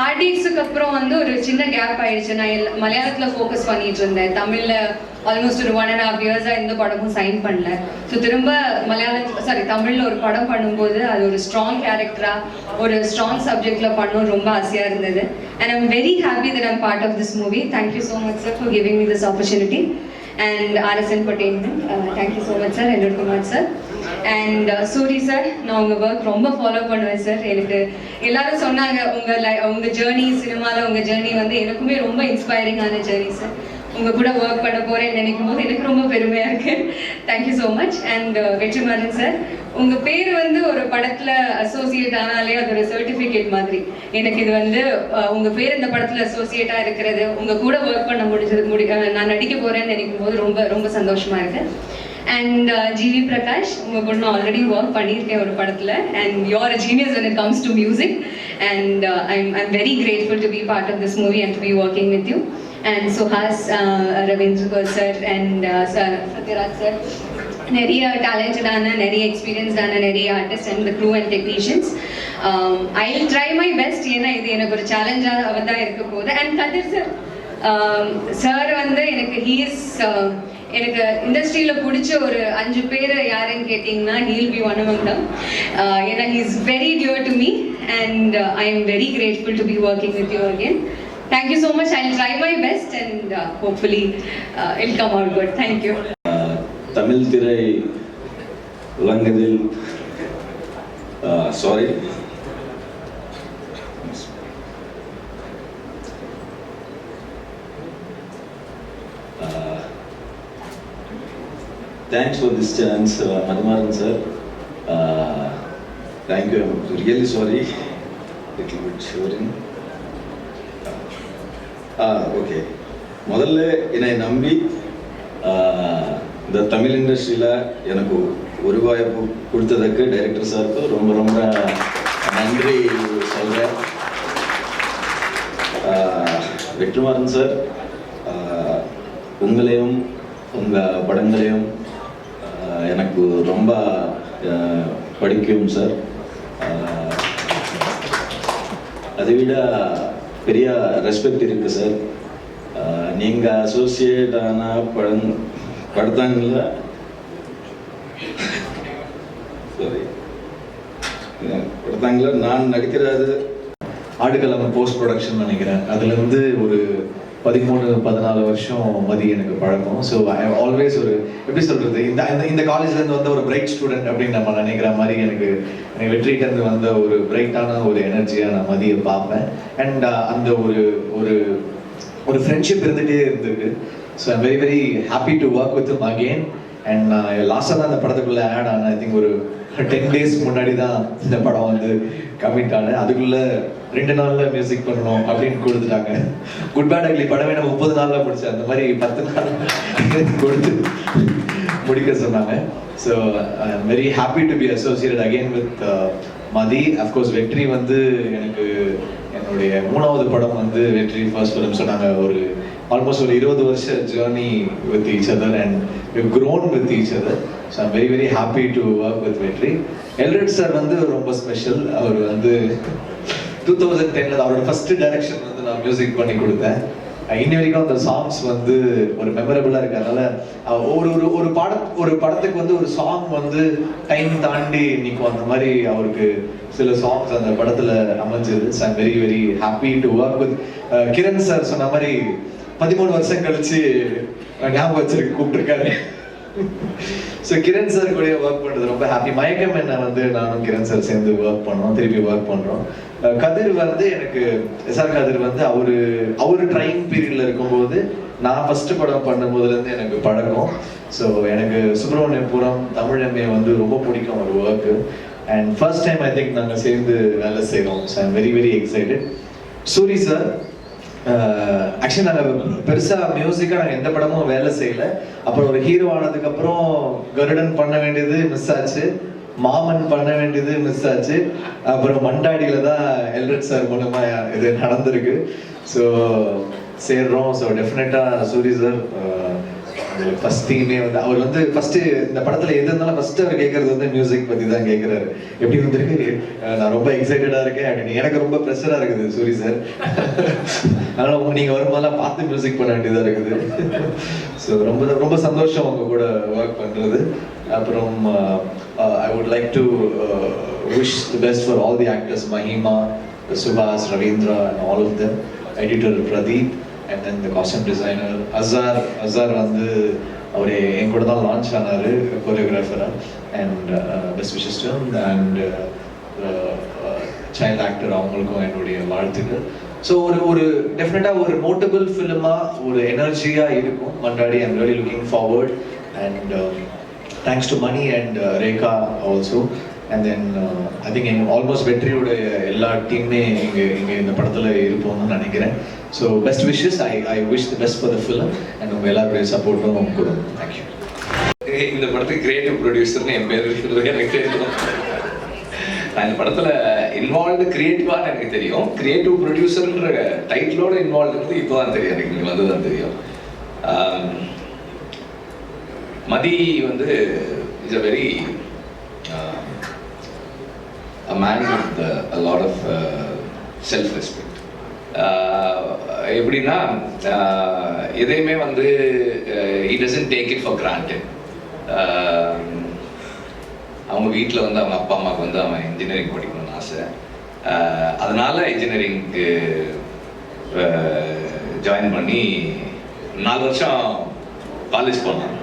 ஆர்டிஎக்ஸுக்கு அப்புறம் வந்து ஒரு சின்ன கேப் ஆயிடுச்சு. நான் மலையாளத்தில் ஃபோக்கஸ் பண்ணிட்டு இருந்தேன். தமிழில் ஆல்மோஸ்ட் ஒரு 1.5 இயர்ஸாக எந்த படமும் சைன் பண்ணல. ஸோ திரும்ப தமிழில் ஒரு படம் பண்ணும்போது அது ஒரு ஸ்ட்ராங் கேரக்டராக, ஒரு ஸ்ட்ராங் சப்ஜெக்டில் பண்ணணும் ரொம்ப ஆசையாக இருந்தது. And I'm very happy that I'm part of this movie. Thank you so much sir for giving me this opportunity. And RS Entertainment, thank you so much sir, என்னோட சார். அண்ட் சூரி சார், நான் உங்கள் ஒர்க் ரொம்ப follow பண்ணுவேன் sir. எனக்கு எல்லாரும் சொன்னாங்க உங்கள் journey, சினிமாவில் உங்கள் ஜேர்னி வந்து எனக்குமே ரொம்ப இன்ஸ்பைரிங்கான ஜேர்னி சார். உங்கள் கூட ஒர்க் பண்ண போகிறேன்னு நினைக்கும் போது எனக்கு ரொம்ப பெருமையாக இருக்குது. Thank you so much. And Vetrimaaran sir, உங்கள் பேர் வந்து ஒரு படத்தில் அசோசியேட் ஆனாலே அது ஒரு சர்டிஃபிகேட் மாதிரி. எனக்கு இது வந்து உங்கள் பேர் இந்த படத்தில் அசோசியேட்டாக இருக்கிறது, உங்கள் கூட ஒர்க் பண்ண நான் நடிக்க போகிறேன்னு நினைக்கும் போது ரொம்ப ரொம்ப சந்தோஷமாக இருக்குது. அண்ட் ஜிவி பிரகாஷ், உங்கள் கூட நான் ஆல்ரெடி ஒர்க் பண்ணியிருக்கேன் ஒரு படத்தில். And you're a genius when it comes to music. And I'm very grateful to be part of this movie and to be working with you. And Suhas, Ravindra sir and Satyaraj sir, நிறைய டேலண்டடான, நிறைய எக்ஸ்பீரியன்ஸ்டான நிறைய artist and crew and technicians. I will try my best. ஏன்னா இது எனக்கு ஒரு சேலஞ்சாக தான் இருக்க போகுது. அண்ட் கதிர் சார், சார் வந்து எனக்கு இண்டஸ்ட்ரியில் பிடிச்ச ஒரு 5 பேர் யாருன்னு கேட்டிங்கன்னா he'll be one among them. ஏன்னா he is very dear to me and I am very grateful to be working with you again. Thank you so much. I'll try my best and hopefully it'll come out good. Thank you. Tamil திரை உலகத்தில் sorry thanks for this chance, Madhivaran sir. Thank you. I'm really sorry. Little bit shivering. Okay, முதல்ல என்னை நம்பி இந்த தமிழ் இண்டஸ்ட்ரியில் எனக்கு ஒரு வாய்ப்பு கொடுத்ததுக்கு டைரக்டர் சாருக்கு ரொம்ப ரொம்ப நன்றி சொல்கிறேன். வெற்றிமாறன் சார், உங்களையும் உங்கள் படங்களையும் எனக்கு ரொம்ப படிக்கும் சார். அதை விட பெரிய ரெஸ்பெக்ட் இருக்குது சார். நீங்கள் அசோசியேட் ஆன படத்தாங்கள நான் நடிக்கிறது ஆடுகளம் போஸ்ட் ப்ரொடக்ஷன் நினைக்கிறேன். அதுலேருந்து ஒரு 13-14 வருஷம் மதி எனக்கு பழக்கம். ஸோ ஐ ஆல்வேஸ் ஒரு எப்படி சொல்கிறது, இந்த காலேஜ்லேருந்து வந்த ஒரு பிரைட் ஸ்டூடெண்ட் அப்படின்னு நம்ம நினைக்கிற மாதிரி எனக்கு வெற்றிகிட்டேருந்து வந்த ஒரு பிரைட்டான ஒரு எனர்ஜியாக நான் மதியை பார்ப்பேன். அண்ட் அந்த ஒரு ஃப்ரெண்ட்ஷிப் இருந்துகிட்டே இருந்திருக்கு. So I'm very very happy to work with him again. And நான் லாஸ்ட்டாக தான் அந்த படத்துக்குள்ளே ஆட் ஆனேன். ஐ திங்க் ஒரு 10 days முன்னாடி தான் இந்த படம் வந்து கமிட் ஆனேன். அதுக்குள்ளே 2 நாளில் மியூசிக் பண்ணணும் அப்படின்னு கொடுத்துட்டாங்க. குட் பேட் அக்லி படமே நான் 30 நாளில் முடித்தேன். அந்த மாதிரி 10 நாள் கொடுத்து முடிக்க சொன்னாங்க. So I am very happy to be associated again with Mathi. Of course வெற்றி வந்து எனக்கு என்னுடைய 3வது படம் வந்து வெற்றி ஃபர்ஸ்ட் ஃபிலிம். சொன்னாங்க ஒரு ஆல்மோஸ்ட் ஒரு 20 வருஷ journey with each other and we've grown with each other. So I'm very very happy to work with வெற்றி. எல்ரட் சார் வந்து ரொம்ப ஸ்பெஷல். அவர் வந்து 2010ல் அவரோட ஃபர்ஸ்ட் டைரக்ஷன் வந்து நான் மியூசிக் பண்ணி கொடுத்தேன். இன்னி வரைக்கும் அந்த சாங்ஸ் வந்து ஒரு மெமரபிளாக இருக்கு. அதனால ஒரு படத்துக்கு வந்து ஒரு சாங் வந்து டைம் தாண்டி நிற்கும். அந்த மாதிரி அவருக்கு சில சாங்ஸ் அந்த படத்தில் அமைஞ்சது. So I'm very very happy to work with Kiran sir. சொன்ன மாதிரி 13 வருஷம் கழிச்சு ஞாபகம் வச்சிருக்கு கூப்பிட்டுருக்காரு. ஸோ கிரண் சார் கூட ஒர்க் பண்ணுறது ரொம்ப ஹாப்பி. மயக்கம் என்ன வந்து நானும் கிரண் சார் சேர்ந்து ஒர்க் பண்ணோம், திருப்பி ஒர்க் பண்ணுறோம். கதிர் வந்து எனக்கு எஸ்ஆர் கதிர் வந்து அவரு ட்ரைனிங் பீரியட்ல இருக்கும்போது நான் ஃபர்ஸ்ட் படம் பண்ணும் போதுலேருந்து எனக்கு பழக்கம். ஸோ எனக்கு சுப்பிரமணியபுரம் தமிழமே வந்து ரொம்ப பிடிக்கும் ஒரு work. And first time I think நாங்கள் சேர்ந்து வேலை செய்கிறோம். So I'm very very excited. Soori sir, actually நாங்கள் பெருசாக மியூசிக்காக நாங்கள் எந்த படமும் வேலை செய்யலை. அப்புறம் ஒரு ஹீரோ ஆனதுக்கப்புறம் கருடன் பண்ண வேண்டியது மிஸ் ஆச்சு, மாமன் பண்ண வேண்டியது மிஸ் ஆச்சு. அப்புறம் மண்டாடியில் தான் எல்ரட் சார் மூலமாக இது நடந்திருக்கு. ஸோ சேர்றோம். ஸோ டெஃபினட்டாக சூரி சார் ஃபர்ஸ்ட் தீமே வந்து அவர் வந்து ஃபர்ஸ்ட் இந்த படத்தில் எது இருந்தாலும் ஃபர்ஸ்ட் அவர் கேட்கறது வந்து மியூசிக் பற்றி தான் கேட்குறாரு. எப்படி வந்துருக்கு, நான் ரொம்ப எக்ஸைட்டடாக இருக்கேன் அப்படின்னு. எனக்கு ரொம்ப ப்ரெஷராக இருக்குது சூரி சார். அதனால் நீங்கள் வரும்போதெல்லாம் பார்த்து மியூசிக் பண்ண வேண்டியதாக இருக்குது. ஸோ ரொம்ப ரொம்ப சந்தோஷம் அவங்க கூட ஒர்க் பண்ணுறது. அப்புறம் I would like to wish the best for all the actors, Mahima, Subash, Ravindra and all of them, editor Pradeep, and then the costume designer Azhar வந்து அவரே என் கூட தான் லான்ச் ஆனார் கோரியோகிராஃபராக. And best wishes to him. And child actor அவங்களுக்கும் என்னுடைய வாழ்த்துக்கள். So ஒரு டெஃபினட்டாக ஒரு நோட்டபிள் ஃபிலிமாக ஒரு எனர்ஜியாக இருக்கும் Mandaadi. I'm really looking forward. And thanks to Mani and Rekha also. And then I think எங்கள் ஆல்மோஸ்ட் வெற்றியோட எல்லா டீமே இங்கே இந்த படத்தில் இருப்போம்னு நினைக்கிறேன். So best wishes. I wish the best for the film. And உங்கள் எல்லாருடைய சப்போர்ட்டும் கொடுங்க. தேங்க்யூ. இந்த படத்துக்கு கிரியேட்டிவ் ப்ரொடியூசர்னு என் பேர் இருக்கிறது எனக்கு தெரியும். நான் இந்த படத்தில் இன்வால்வ்டு கிரியேட்டிவான்னு எனக்கு தெரியும். கிரியேட்டிவ் ப்ரொடியூசர்ன்ற டைட்டிலோட இன்வால்வ்டு இப்போ தான் தெரியும் எனக்கு. நீங்கள் வந்து தான் தெரியும். மதி வந்து is a very a man with a lot of self-respect. எப்படின்னா எதையுமே வந்து he doesn't take it for granted. அவங்க வீட்டில் வந்து அவங்க அப்பா அம்மாவுக்கு வந்து அவன் இன்ஜினியரிங் படிக்கணும்னு ஆசை. அதனால இன்ஜினியரிங்க்கு ஜாயின் பண்ணி 4 வருஷம் காலேஜ் போனான்.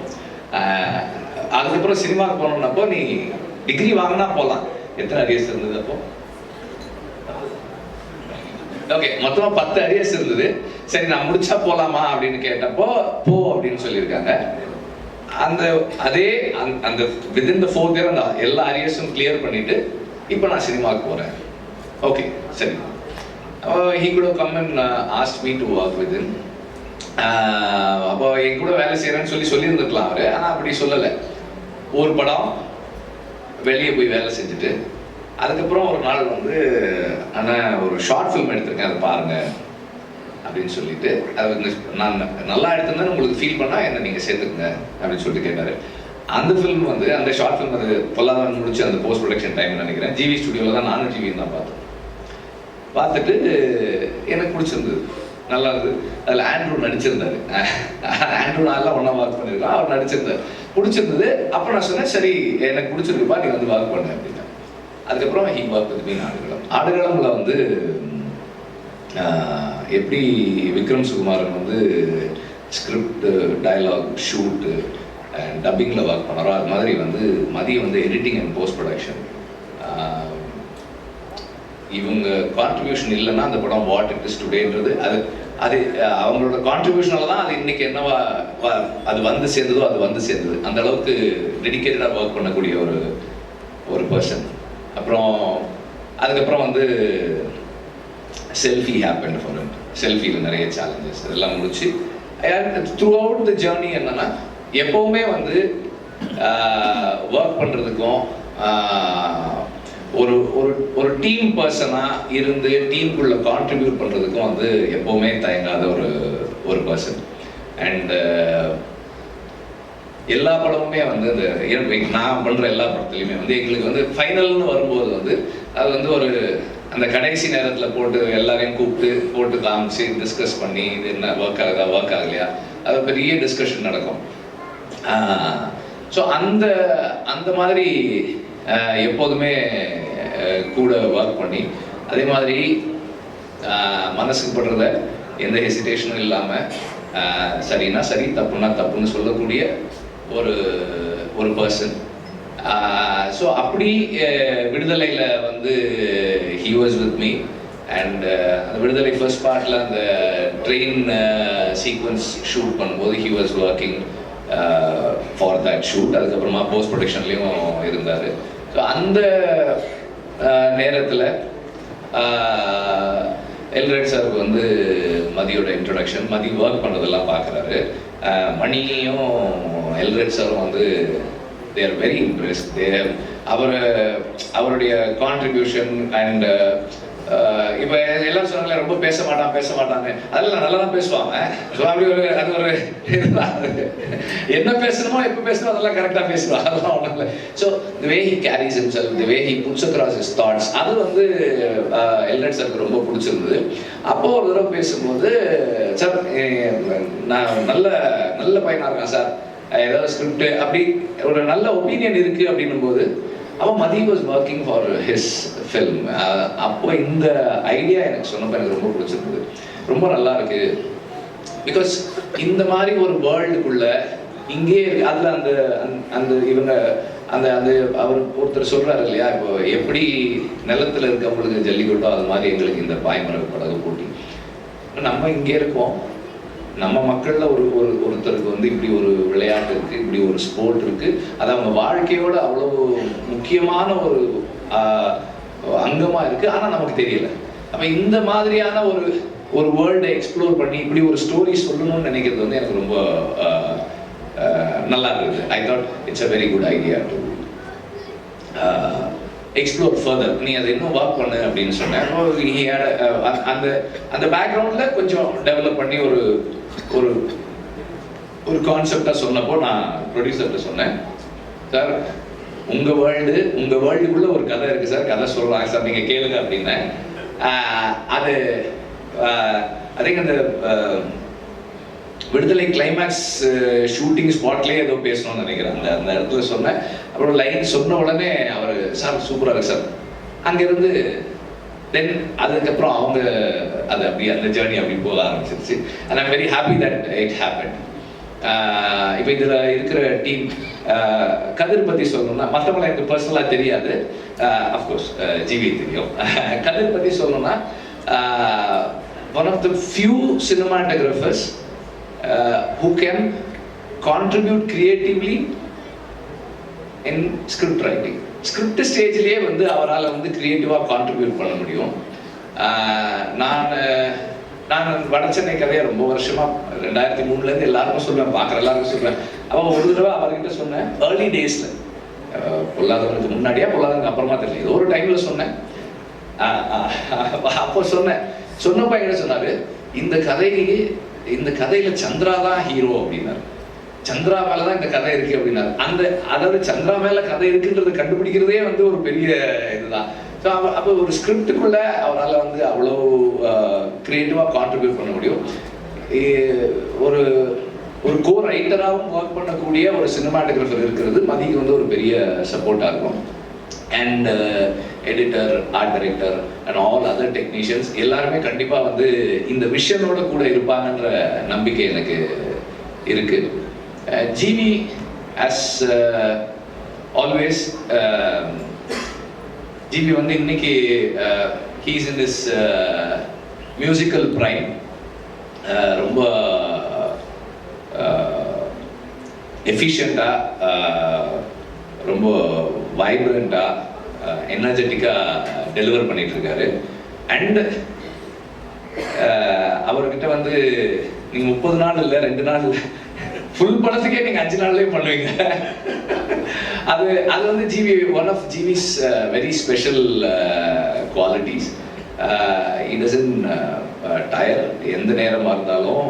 அதுக்கப்புறம் சினிமாவுக்கு போனோம்னப்போ நீ டிகிரி வாங்கினா போகலாம். எத்தனை அரியர்ஸ் இருந்தது அப்போ? ஓகே, மொத்தமாக 10 அரியர்ஸ் இருந்தது. சரி, நான் முடிச்சா போகலாமா அப்படின்னு கேட்டப்போ போ அப்படின்னு சொல்லியிருக்காங்க. அந்த வித்தின் த 4th இயர் அந்த எல்லா அரியர்ஸும் கிளியர் பண்ணிட்டு இப்போ நான் சினிமாவுக்கு போகிறேன். ஓகே சரி. he could have come and asked me to work with him. அப்போ என் கூட வேலை செய்கிறேன்னு சொல்லியிருந்துருக்கலாம் அவர். ஆனால் அப்படி சொல்லலை. ஒரு படம் வெளியே போய் வேலை செஞ்சுட்டு அதுக்கப்புறம் ஒரு நாள் வந்து ஆனால் ஒரு ஷார்ட் ஃபிலிம் எடுத்திருக்கேன், அதை பாருங்க அப்படின்னு சொல்லிட்டு, அது நான் நல்லா எடுத்திருந்தேன்னு உங்களுக்கு ஃபீல் பண்ணால் என்ன நீங்கள் சேர்த்துக்குங்க அப்படின்னு சொல்லிட்டு கேட்டார். அந்த ஃபிலிம் வந்து அந்த ஷார்ட் ஃபிலிம் அது பொல்லாதான் முடிச்சு அந்த போஸ்ட் ப்ரொடக்ஷன் டைம் நினைக்கிறேன். ஜிவி ஸ்டுடியோவில் தான் நானும் ஜிவியும் தான் பார்த்துட்டு எனக்கு பிடிச்சிருந்தது, நல்லா இருந்தது. அதில் ஆண்ட்ரூ நடிச்சிருந்தாரு. ஆண்ட்ரூ நான்லாம் ஒன்றா ஒர்க் பண்ணியிருக்கோம், அவர் நடிச்சிருந்தார், பிடிச்சிருந்தது. அப்போ நான் சொன்னேன் சரி எனக்கு பிடிச்சிருக்குப்பா நீ வந்து ஒர்க் பண்ண அப்படின்னா. அதுக்கப்புறம் he work with me Aadukalam. ஆடுகளமில் வந்து எப்படி விக்ரம் சுகுமாரன் வந்து ஸ்கிரிப்ட், டயலாக், ஷூட்டு அண்ட் டப்பிங்கில் ஒர்க் பண்ணாரோ அது மாதிரி வந்து மதிய வந்து எடிட்டிங் அண்ட் போஸ்ட் ப்ரொடக்ஷன். இவங்க கான்ட்ரிபியூஷன் இல்லைன்னா அந்த படம் வாட் இட் இஸ் டுடேன்றது அது அது அவங்களோட கான்ட்ரிபியூஷனால தான் அது இன்னைக்கு என்னவா அது வந்து சேர்ந்ததோ அது வந்து சேர்ந்தது. அந்த அளவுக்கு டெடிக்கேட்டடாக ஒர்க் பண்ணக்கூடிய ஒரு பர்சன். அப்புறம் அதுக்கப்புறம் வந்து செல்ஃபி ஹேப்பன் ஃபார் இட். செல்ஃபியில் நிறைய சேலஞ்சஸ் இதெல்லாம் முடிச்சு த்ரூ அவுட் த ஜேர்னி என்னன்னா எப்போவுமே வந்து ஒர்க் பண்ணுறதுக்கும் ஒரு ஒரு ஒரு டீம் பர்சனாக இருந்து டீமுக்குள்ளே கான்ட்ரிபியூட் பண்ணுறதுக்கும் வந்து எப்போவுமே தயங்காத ஒரு பர்சன். அண்ட் எல்லா படமுமே வந்து நான் பண்ணுற எல்லா படத்துலையுமே வந்து எங்களுக்கு வந்து ஃபைனல்னு வரும்போது வந்து அது வந்து ஒரு அந்த கடைசி நேரத்தில் போட்டு எல்லாரையும் கூப்பிட்டு போட்டு காமிச்சு டிஸ்கஸ் பண்ணி இது என்ன ஒர்க் ஆகுதா ஒர்க் ஆகலையா அது பெரிய டிஸ்கஷன் நடக்கும். ஸோ அந்த மாதிரி எப்போதுமே கூட ஒர்க் பண்ணி அதே மாதிரி மனசுக்கு படுறத எந்த ஹெசிடேஷனும் இல்லாமல் சரின்னா சரி தப்புன்னா தப்புன்னு சொல்லக்கூடிய ஒரு பர்சன். ஸோ அப்படி விடுதலையில் வந்து he was with me. And அந்த விடுதலை ஃபர்ஸ்ட் பார்ட்டில் அந்த ட்ரெயின் சீக்வன்ஸ் ஷூட் பண்ணும்போது he was working for that shoot. அதுக்கப்புறமா போஸ்ட் ப்ரொடக்ஷன்லேயும் இருந்தார். ஸோ அந்த நேரத்தில் எல்ரெட் சாருக்கு வந்து மதியோட இன்ட்ரொடக்ஷன், மதி ஒர்க் பண்ணுறதெல்லாம் பார்க்குறாரு. மணியும் எல்ரெட் சாரும் வந்து they are very impressed. அவருடைய கான்ட்ரிபியூஷன் அண்ட் இப்போ எல்லாம் சொன்னாங்களே ரொம்ப பேச மாட்டாங்க, அதெல்லாம் நல்லா தான் பேசுவாங்க. ஸோ அப்படி அது ஒரு என்ன பேசணுமோ எப்போ பேசணுமோ அதெல்லாம் கரெக்டாக பேசுவாங்க, அதெல்லாம் ஒன்றும் இல்லை. So the way he carries himself, the way he puts across his thoughts, அது வந்து எல்ரெட் சாருக்கு ரொம்ப பிடிச்சிருந்தது. அப்போது ஒரு தடவை பேசும்போது சார் நான் நல்ல பையனாக இருக்கேன் சார், ஏதாவது ஸ்கிரிப்ட் அப்படி ஒரு நல்ல ஒப்பீனியன் இருக்குது அப்படின்னும் போது அவன் Mathi was working for his film. அப்போ இந்த ஐடியா எனக்கு சொன்னப்போ எனக்கு ரொம்ப பிடிச்சிருந்தது, ரொம்ப நல்லா இருக்கு. பிகாஸ் இந்த மாதிரி ஒரு வேர்ல்டுக்குள்ள இங்கே இருக்கு. அதில் அந்த இவங்க அந்த அவர் ஒருத்தர் சொல்றாரு இல்லையா, இப்போ எப்படி நிலத்தில் இருக்கவங்களுக்கு ஜல்லிக்கட்டோ அது மாதிரி எங்களுக்கு இந்த பாய்மர படகு போட்டி. நம்ம இங்கே இருக்கோம், நம்ம மக்களில் ஒருத்தருக்கு வந்து இப்படி ஒரு விளையாட்டு இருக்குது, இப்படி ஒரு ஸ்போர்ட் இருக்குது, அது அவங்க வாழ்க்கையோட அவ்வளோ முக்கியமான ஒரு அங்கமாக இருக்குது, ஆனால் நமக்கு தெரியல. அப்போ இந்த மாதிரியான ஒரு வேர்ல்டை எக்ஸ்ப்ளோர் பண்ணி இப்படி ஒரு ஸ்டோரி சொல்லணும்னு நினைக்கிறது வந்து எனக்கு ரொம்ப நல்லா இருக்குது. I thought it's a very good idea to explore further. நீ அதை இன்னும் ஒர்க் பண்ணு அப்படின்னு சொன்னேன். அந்த பேக்ரவுண்டில் கொஞ்சம் டெவலப் பண்ணி ஒரு கான்செப்டாக சொன்னப்போ நான் ப்ரொடியூசர்கிட்ட சொன்னேன், சார் உங்கள் வேர்ல்டுக்குள்ளே ஒரு கதை இருக்குது சார், கதை சொல்கிறாங்க சார், நீங்கள் கேளுங்க அப்படின்னேன். அது ஐ திங்க் அந்த விடுதலை கிளைமேக்ஸ் ஷூட்டிங் ஸ்பாட்லேயே ஏதோ பேசணும்னு நினைக்கிறேன். அந்த இடத்துல சொன்னேன். அப்புறம் லைன் சொன்ன உடனே அவர் சார் சூப்பராக இருக்கு சார். அங்கேருந்து தென் அதுக்கப்புறம் அவங்க அது அப்படி அந்த ஜேர்னி அப்படி போக ஆரம்பிச்சிருச்சு. And I'm very happy that it happen. இப்போ இதில் இருக்கிற டீம் கதிர் பற்றி சொல்லணும்னா மற்றவங்களை எனக்கு பர்சனலாக தெரியாது, அஃப்கோர்ஸ் ஜிவி தெரியும். கதிர் பற்றி சொல்லணும்னா one of the few cinematographers who can contribute creatively in script writing. Script ஸ்டேஜ்லேயே வந்து அவரால் வந்து கிரியேட்டிவாக கான்ட்ரிபியூட் பண்ண முடியும். நான் வட சென்னை கதையை ரொம்ப வருஷமா 2003 எல்லாருக்கும் சொல்லுவேன், பார்க்குற எல்லாருக்கும் சொல்லுவேன். அப்போ ஒரு தடவை அவர்கிட்ட சொன்னேன், ஏர்லி டேஸில், பொல்லாதவனுக்கு முன்னாடியா பொல்லாதவனுக்கு அப்புறமா தெரியல, ஏதோ ஒரு டைமில் சொன்னேன். அப்போ சொன்னப்ப என்ன சொன்னாரு, இந்த கதையில சந்திரா தான் ஹீரோ அப்படின்னாரு. சந்திரா மேலதான் இந்த கதை இருக்கு அப்படின்னாரு. அதாவது சந்திரா மேல கதை இருக்குன்றது கண்டுபிடிக்கிறதே வந்து ஒரு பெரிய இதுதான். ஸோ அப்போ ஒரு ஸ்கிரிப்டுக்குள்ள அவரால் வந்து அவ்வளோ கிரியேட்டிவாக கான்ட்ரிபியூட் பண்ண முடியும். ஒரு கோ ரைட்டராகவும் ஒர்க் பண்ணக்கூடிய ஒரு சினிமாட்டோகிராஃபர் இருக்கிறது மதிக்கு வந்து ஒரு பெரிய சப்போர்ட்டாக இருக்கும். And editor, art director and all other technicians எல்லாருமே கண்டிப்பாக வந்து இந்த விஷனோட கூட இருப்பாங்கன்ற நம்பிக்கை எனக்கு இருக்கு. ஜிவி ஆஸ் ஆல்வேஸ், ஜிவி வந்து இன்னைக்கு he's in this musical prime. ரொம்ப எஃபிஷியண்டாக, ரொம்ப வைப்ரண்டாக, எனர்ஜெட்டிக்காக டெலிவர் பண்ணிட்டு இருக்காரு. அண்ட் அவர்கிட்ட வந்து நீங்கள் 30 நாள் இல்லை, 2 நாள் இல்லை, ஃபுல் படத்துக்கே நீங்கள் 5 நாள்லேயே பண்ணுவீங்க. அது வந்து GV, one of GV's very special qualities. It doesn't tire. எந்த நேரமாக இருந்தாலும்,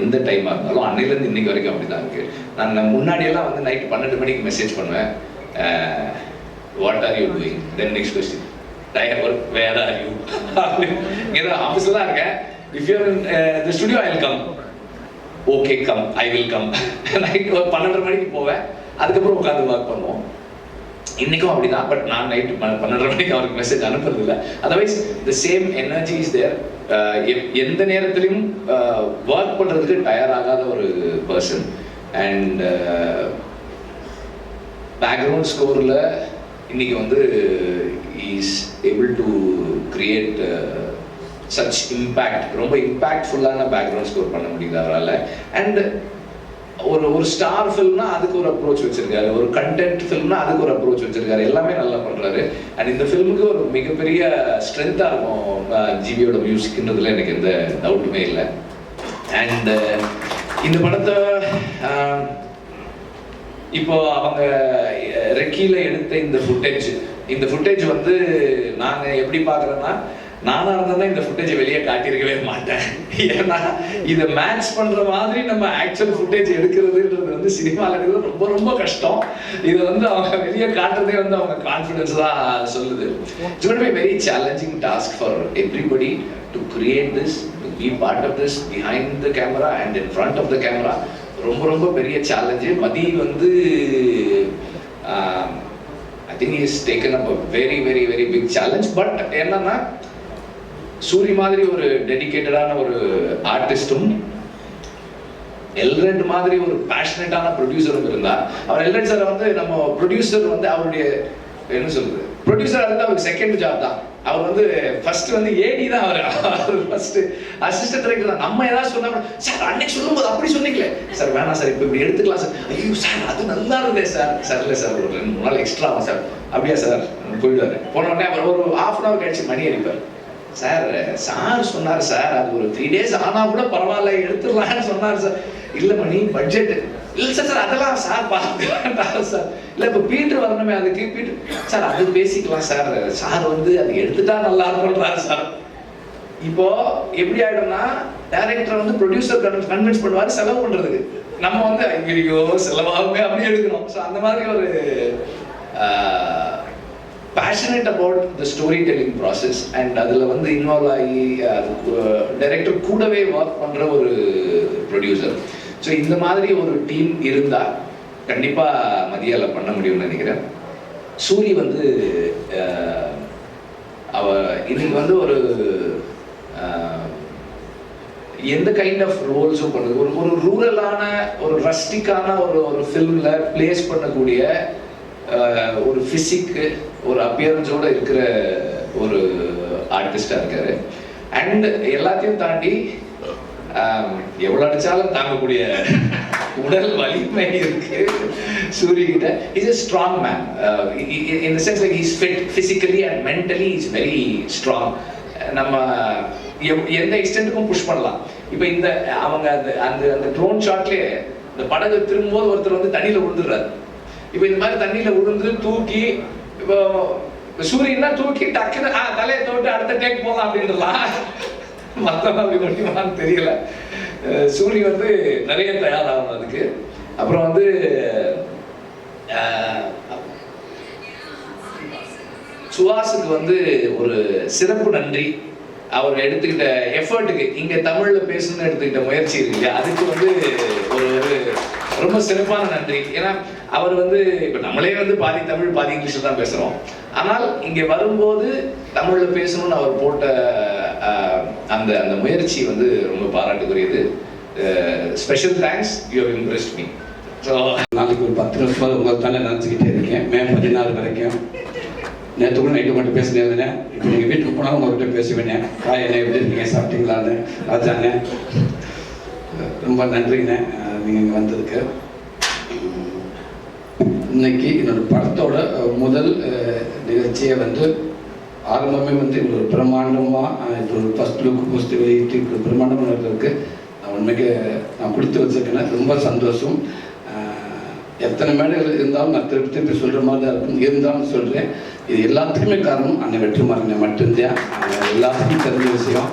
எந்த டைமாக இருந்தாலும், அன்னையிலேருந்து இன்னைக்கு வரைக்கும் அப்படி தான் இருக்குது. நான் முன்னாடியெல்லாம் வந்து நைட்டு 12 மணிக்கு மெசேஜ் பண்ணுவேன், what are you doing, then next question, tyre work, where are you, ஏதோ ஆஃபீஸில் தான் இருக்கேன், if you're in the studio I will come, okay come, I will come. Night 12 மணிக்கு போவேன், அதுக்கப்புறம் உட்காந்து ஒர்க் பண்ணுவோம். இன்னைக்கும் அப்படிதான். பட் நான் நைட்டு 12 மணிக்கு அவருக்கு மெசேஜ் அனுப்புறது இல்லை. Otherwise the same energy is there. எந்த நேரத்திலையும் ஒர்க் பண்ணுறதுக்கு தயாராகாத ஒரு பர்சன். அண்ட் பேக்ரவுண்ட் ஸ்கோரில் இன்னைக்கு வந்து is able to create such impact. ரொம்ப இம்பேக்ட்ஃபுல்லான பேக்ரவுண்ட் ஸ்கோர் பண்ண முடியுது அவரால். அண்ட் ஒரு ஸ்டார் ஃபில்ம்னா அதுக்கு ஒரு அப்ரோச் வச்சிருக்காரு, ஒரு கண்டென்ட் ஃபில்ம்னா அதுக்கு ஒரு அப்ரோச் வச்சிருக்காரு. எல்லாமே நல்லா பண்றாரு. அண்ட் இந்த ஃபில்முக்கு ஒரு மிகப்பெரிய ஸ்ட்ரென்த்தா இருக்கும் ஜிவியோட மியூசிக்ன்றதுல எனக்கு எந்த டவுட்டுமே இல்லை. அண்ட் இந்த படத்தை இப்போ அவங்க ரெக்கியில எடுத்த இந்த ஃபுட்டேஜ் வந்து நாங்கள் எப்படி பார்க்குறோன்னா, நானா இருந்தா இந்த ஃபுட்டேஜை வெளியே காட்டியிருக்கவே மாட்டேன். ஏன்னா இதை மேட்ச் பண்ற மாதிரி நம்ம ஆக்சுவல் ஃபுட்டேஜ் எடுக்கிறதுன்றது வந்து சினிமாவில் இருக்கிறது ரொம்ப ரொம்ப கஷ்டம். இதை வந்து அவங்க வெளியே காட்டுறதே வந்து அவங்க கான்ஃபிடன்ஸ் தான் சொல்லுது. It's going to be very challenging task for everybody to create this, to be part of this behind the camera and in front of the camera. ரொம்ப ரொம்ப பெரிய சேலஞ்சு. மதி வந்து I think he has taken up a very very very big challenge. But என்னன்னா, சூரி மாதிரி ஒரு டெடிகேட்டடான ஒரு ஆர்டிஸ்டும், எல்ரெட் மாதிரி ஒரு பேஷனேட்டான ப்ரொடியூசரும் இருந்தா, அவர் எல்ரெட் சார் வந்து நம்ம ப்ரொடியூசர் வந்து அவருடைய என்ன சொல்றது, ப்ரொடியூசர் வந்து அவருக்கு செகண்ட் ஜாப் தான். அவர் வந்து ஃபர்ஸ்ட் வந்து ஏடி தான். அவர் ஃபர்ஸ்ட் அசிஸ்டன்ட் டைரக்டர் தான். நம்ம ஏதாவது சொன்னா, சார் அன்னைக்கு சொல்லும்போது அப்படி சொன்னீங்களே சார், வேணாம் சார், இப்போ இப்படி எடுத்துக்கலாம் சார், ஐயோ சார் அது நல்லா இருந்தே சார், சார் இல்லை சார் ஒரு 2-3 நாள் எக்ஸ்ட்ரா ஆகும் சார், அப்படியா சார் போயிடுவாரு. போன உடனே அவர் ஒரு 1/2 hour கழிச்சு மணி அடிப்பார், சார் சொன்னார் சார், அது ஒரு 3 days ஆனா கூட பரவாயில்ல எடுத்துடலான்னு சொன்னார் சார். இல்லை மணி பட்ஜெட் இல்லை சார், அதெல்லாம் சார் பார்த்துக்கலாம் சார். இல்லை இப்போ பீட்டர் வரணுமே, அதுக்கு பீட்டர் சார் அது பேசிக்கலாம் சார், சார் வந்து அது எடுத்துட்டா நல்லா இருக்கும்ன்றாரு சார். இப்போ எப்படி ஆயிடும்னா, டைரக்டர் வந்து ப்ரொடியூசர் கன்வின்ஸ் பண்ணுவாரு செலவு பண்றதுக்கு, நம்ம வந்து ஐயோ செலவாகுமே அப்படி எடுக்கணும். ஸோ அந்த மாதிரி ஒரு passionate about the storytelling process and அதில் வந்து இன்வால்வ் ஆகி டைரக்டர் கூடவே ஒர்க் பண்ணுற ஒரு ப்ரொடியூசர். ஸோ இந்த மாதிரி ஒரு டீம் இருந்தால் கண்டிப்பாக மதியால பண்ண முடியும்னு நினைக்கிறேன். சூரி வந்து இன்னைக்கு வந்து ஒரு எந்த கைண்ட் ஆஃப் ரோல்ஸும் பண்ணுறது, ஒரு ரூரலான ஒரு ரஸ்டிக்கான ஒரு ஃபில்மில் பிளேஸ் பண்ணக்கூடிய ஒரு ஃபிசிக்கு ஒரு அப்பியரன்ஸோட இருக்கிற ஒரு ஆர்டிஸ்டாக இருக்காரு. அண்ட் எல்லாத்தையும் தாண்டி எவ்வளோ அடித்தாலும் தாங்கக்கூடிய உடல் வலிமை இருக்கு சூரிய கிட்ட. Is a strong man in the sense like he's fit physically and mentally is very strong. நம்ம எந்த எக்ஸ்டென்ட்டுக்கும் புஷ் பண்ணலாம். இப்போ இந்த அவங்க அந்த அந்த ட்ரோன் ஷாட்லேயே இந்த படகு திரும்பும்போது ஒருத்தர் வந்து தண்ணியில் விழுந்துடுறாரு. இப்போ இந்த மாதிரி தண்ணியில் விழுந்து தூக்கி இப்போ சூரியன்னா தூக்கி டக்குன்னு தலையை தோட்டு அடுத்த டேக் போகலாம் அப்படின்றலாம். மற்றவங்க அப்படி முடியுமான்னு தெரியல. சூரிய வந்து நிறைய தயாராகணும் அதுக்கு. அப்புறம் வந்து சுஹாஸுக்கு வந்து ஒரு சிறப்பு நன்றி. அவர் எடுத்துக்கிட்ட எஃபர்ட்டுக்கு, இங்கே தமிழில் பேசணும்னு எடுத்துக்கிட்ட முயற்சி இருக்கு இல்லையா, அதுக்கு வந்து ஒரு ரொம்ப சிறப்பான நன்றி. ஏன்னா அவர் வந்து இப்போ நம்மளே வந்து பாதி தமிழ் பாதி இங்கிலீஷில் தான் பேசுகிறோம். ஆனால் இங்கே வரும்போது தமிழில் பேசணும்னு அவர் போட்ட அந்த அந்த முயற்சி வந்து ரொம்ப பாராட்டுக்குரியது. Special thanks, you have impressed me. So நாளைக்கு ஒரு 10 நிமிஷமாக உங்கள் தானே நினச்சிக்கிட்டே இருக்கேன். மே 14 வரைக்கும். நேற்று கூட நைட்டு மட்டும் பேசினேன். இப்போ நீங்கள் வீட்டுக்கு போனாலும் உங்கள்கிட்ட பேசுவேனே. என்ன எப்படி இருக்கீங்க, சாப்பிட்டீங்களான்னு. ராஜாண்ணே ரொம்ப நன்றிண்ணே நீங்கள் இங்கே வந்ததுக்கு. இன்னைக்கு என்னோட படத்தோட முதல் நிகழ்ச்சியை வந்து ஆரம்பமே வந்து ஒரு பிரம்மாண்டமாக இப்போ ஒரு ஃபஸ்ட் லுக் போஸ்ட் வெளியிட்டு இப்போ பிரம்மாண்டமாக நடக்கிறதுக்கு நான் உண்மைக்கு நான் கொடுத்து வச்சுருக்கேன். ரொம்ப சந்தோஷம். எத்தனை மேடைகள் இருந்தாலும் நான் திருப்பி சொல்கிற மாதிரி தான் இருக்கும். இருந்தாலும் சொல்கிறேன், இது எல்லாத்துக்குமே காரணம் அண்ணன் வெற்றிமாறன் மட்டும்தான். எல்லாத்துக்கும் தெரிஞ்ச விஷயம்.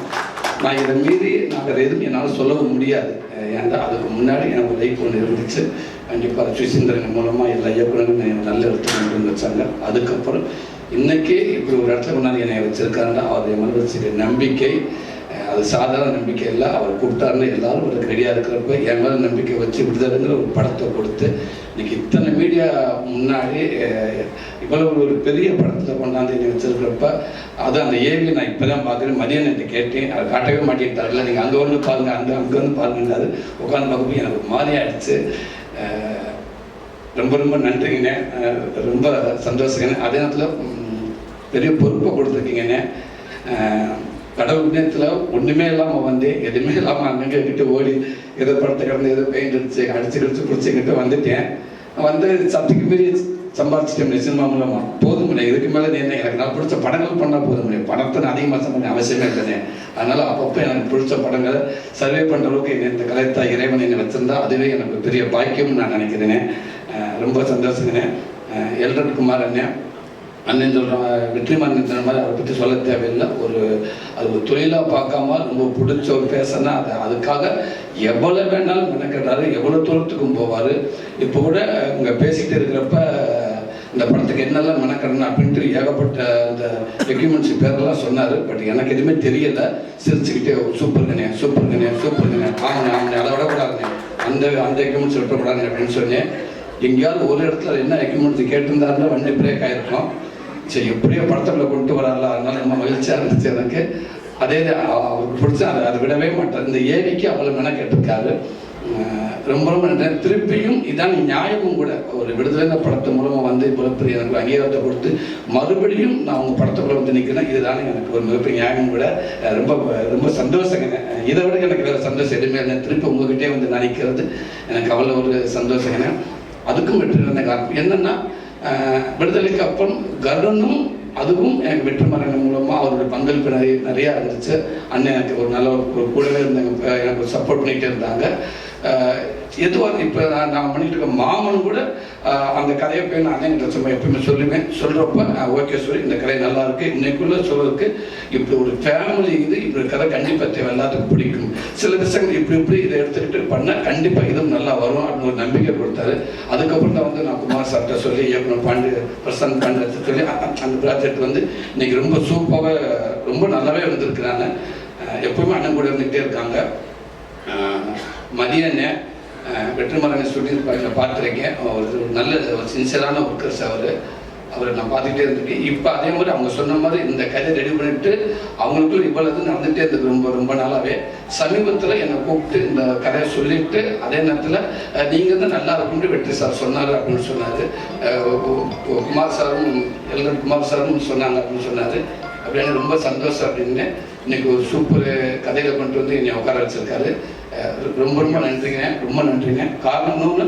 நான் இதை மீறி நான் வேறு எதுவும் என்னால் சொல்லவும் முடியாது. ஏன்டா அதுக்கு முன்னாடி எனக்கு லைஃப் ஒன்று இருந்துச்சு. கண்டிப்பாக சுசீந்திரன் மூலமாக எல்லா இயக்குநர்களும் நல்ல இடத்துல கொண்டு வச்சாங்க. அதுக்கப்புறம் இன்றைக்கி இப்படி ஒரு இடத்துல கொண்டாந்து என்னை வச்சுருக்காங்கன்னா அவர் என் மேலே வச்சுக்க நம்பிக்கை அது சாதாரண நம்பிக்கை இல்லை. அவர் கூப்பிட்டாருன்னு எல்லாரும் ஒரு ரெடியாக இருக்கிறப்ப என் மேலே நம்பிக்கை வச்சு விடுதலைங்கிற ஒரு படத்தை கொடுத்து இன்னைக்கு இத்தனை மீடியா முன்னாடி இவ்வளவு ஒரு பெரிய படத்தில் கொண்டாந்து என்னை வச்சிருக்கிறப்ப அது அந்த ஏவி நான் இப்போ தான் பார்க்குறேன். மதியம் நேற்று கேட்டேன், அதை காட்டவே மாட்டேன்ட்டார்ல, நீங்கள் அங்கே வந்து பாருங்கள், அங்கே வந்து பாருங்கன்னாரு. உட்காந்து பார்க்கும்போது எனக்கு ஒரு மாதிரி ஆயிடுச்சு. ரொம்ப ரொம்ப நன்றிங்கண்ணே, ரொம்ப சந்தோஷங்கண்ணே. அதே நேரத்தில் பெரிய பொறுப்பை கொடுத்துருக்கீங்கண்ணே. கடவுள் நேரத்தில் ஒன்றுமே இல்லாமல் வந்து எதுவுமே இல்லாமல் அங்கங்கே கிட்ட ஓடி ஏதோ படத்தை கிடந்து ஏதோ பெயிண்ட் அடிச்சு பிடிச்சிக்கிட்டு வந்துட்டேன். வந்து சத்துக்கு மீறி சம்பாதிச்சிட்டேன் சினிமா மூலமாக. போதும் இல்லை, இதுக்கு மேலே என்ன எனக்கு நான் பிடிச்ச படங்கள் பண்ணால் போதும் இல்லை. படத்தை அதிகமாக சம்பாதி அவசியமே இல்லைண்ணே. அதனால் அப்பப்போ எனக்கு பிடிச்ச படங்களை சர்வே பண்ணுற அளவுக்கு இந்த கலைத்தா இறைவன் என்னை வச்சுருந்தா அதுவே எனக்கு பெரிய பாக்கியம்னு நான் நினைக்கிறேனே. ரொம்ப சந்தோஷங்கண்ணே. எல்ரட் குமார் அண்ணன் சொல்கிற வெற்றிமாறன் சொன்ன மாதிரி அதை பற்றி சொல்ல தேவையில்லை. அது ஒரு தொழிலாக பார்க்காம ரொம்ப பிடிச்ச ஒரு பேசனா அதுக்காக எவ்வளோ வேணாலும் மெனக்கிறாரு, எவ்வளோ தூரத்துக்கும் போவார். இப்போ கூட இங்கே பேசிகிட்டு இருக்கிறப்ப இந்த படத்துக்கு என்னெல்லாம் மெனக்கிறேன்னு அப்படின்ட்டு ஏகப்பட்ட அந்த எக்யூப்மெண்ட்ஸ் பேரெல்லாம் சொன்னார். பட் எனக்கு எதுவுமே தெரியலை. சிரிச்சுக்கிட்டே சூப்பருங்கண்ணே ஆமாண்ணே அதை விடக்கூடாதுண்ணே, அந்த எக்யூப்மெண்ட்ஸ் விட்டக்கூடாதுங்க அப்படின்னு சொன்னேன். எங்கேயாவது ஒரு இடத்துல என்ன எக்யூப்மெண்ட்ஸ் கேட்டிருந்தாருன்னா வண்டி பிரேக் ஆகிருக்கும். சரி, எப்படியோ படத்துக்குள்ள கொண்டு வரல, அதனால ரொம்ப மகிழ்ச்சியாக இருந்துச்சு எனக்கு. அதே அவருக்கு பிடிச்சா அதை விடவே மாட்டார். இந்த ஏவிக்கு அவ்வளோ மெனக்கெட்டிருக்காரு. ரொம்ப ரொம்ப நன்றி. திருப்பியும் இதான் நியாயமும் கூட. ஒரு விடுதலை படத்து மூலமாக வந்து இவ்வளோ பெரிய எனக்கு அங்கீகாரத்தை கொடுத்து மறுபடியும் நான் உங்கள் படத்துக்குள்ள வந்து நிற்கிறேன். இதுதானே எனக்கு ஒரு மிகப்பெரிய நியாயமும் கூட. ரொம்ப ரொம்ப சந்தோஷங்க. இதை விட எனக்கு வேறு சந்தோஷம் எதுவுமே இல்லை. திருப்பி உங்ககிட்டே வந்து நினைக்கிறது எனக்கு அவ்வளோ ஒரு சந்தோஷங்க. அதுக்கும் வெற்றி இருந்த காரணம் என்னென்னா, விடுதலைக்கு அப்புறம் கருணும் அதுவும் எனக்கு வெற்றிமாறன் மூலமாக அவருடைய பங்களிப்பு நிறையா இருந்துச்சு. அண்ணன் எனக்கு ஒரு நல்ல ஒரு கூடவே இருந்தாங்க, எனக்கு சப்போர்ட் பண்ணிகிட்டே இருந்தாங்க. எதுவாக இப்போ நான் பண்ணிட்டு இருக்க மாமன் கூட அந்த கதையை போய் நான் அண்ணன் சும்மா எப்பவுமே சொல்லுவேன். சொல்கிறப்ப ஓகே சொல்லி இந்த கதை நல்லா இருக்குது, இன்னைக்குள்ள சொல்கிறதுக்கு இப்படி ஒரு ஃபேமிலி இது இப்படி கதை கண்டிப்பாக தேவை, எல்லாத்துக்கும் பிடிக்கும். சில விஷயங்கள் இப்படி இதை எடுத்துக்கிட்டு பண்ணால் கண்டிப்பாக இதுவும் நல்லா வரும் அப்படின்னு ஒரு நம்பிக்கை கொடுத்தாரு. அதுக்கப்புறம் தான் வந்து நான் குமார் சார்கிட்ட சொல்லி இயக்குனர் பிரசாந்த் பாண்டிய சொல்லி அந்த ப்ராஜெக்ட் வந்து இன்னைக்கு ரொம்ப சூப்பராக ரொம்ப நல்லாவே வந்திருக்கிறாங்க. எப்பவுமே அண்ணன் கூட இருந்துகிட்டே இருக்காங்க. மதியண்ணே வெற்றிமாறன் ஸ்டூடியோ பார்த்துருக்கேன். ஒரு நல்ல ஒரு சின்சியரான ஒர்க்கர்ஸ் அவரை நான் பார்த்துக்கிட்டே இருந்திருக்கேன். இப்போ அதே மாதிரி அவங்க சொன்ன மாதிரி இந்த கதை ரெடி பண்ணிட்டு அவங்களுக்குள்ள இவ்வளவு நடந்துகிட்டே இருந்தது ரொம்ப ரொம்ப நாளாகவே. சமீபத்தில் என்னை கூப்பிட்டு இந்த கதையை சொல்லிட்டு அதே நேரத்தில் நீங்கள் தான் நல்லா இருக்கும்னு வெற்றி சார் சொன்னார் அப்படின்னு சொன்னார். குமார் சாரும் எல்ரட் குமார் சாரும் சொன்னாங்க அப்படின்னு சொன்னார். அப்படின்னு ரொம்ப சந்தோஷம் அப்படின்னு இன்னைக்கு ஒரு சூப்பர் கதையில் கொண்டு வந்து என்னை உட்கார வச்சிருக்காரு. ரொம்ப ரொம்ப நன்றிங்க, ரொம்ப நன்றிங்க. காரணம் இன்னொன்று,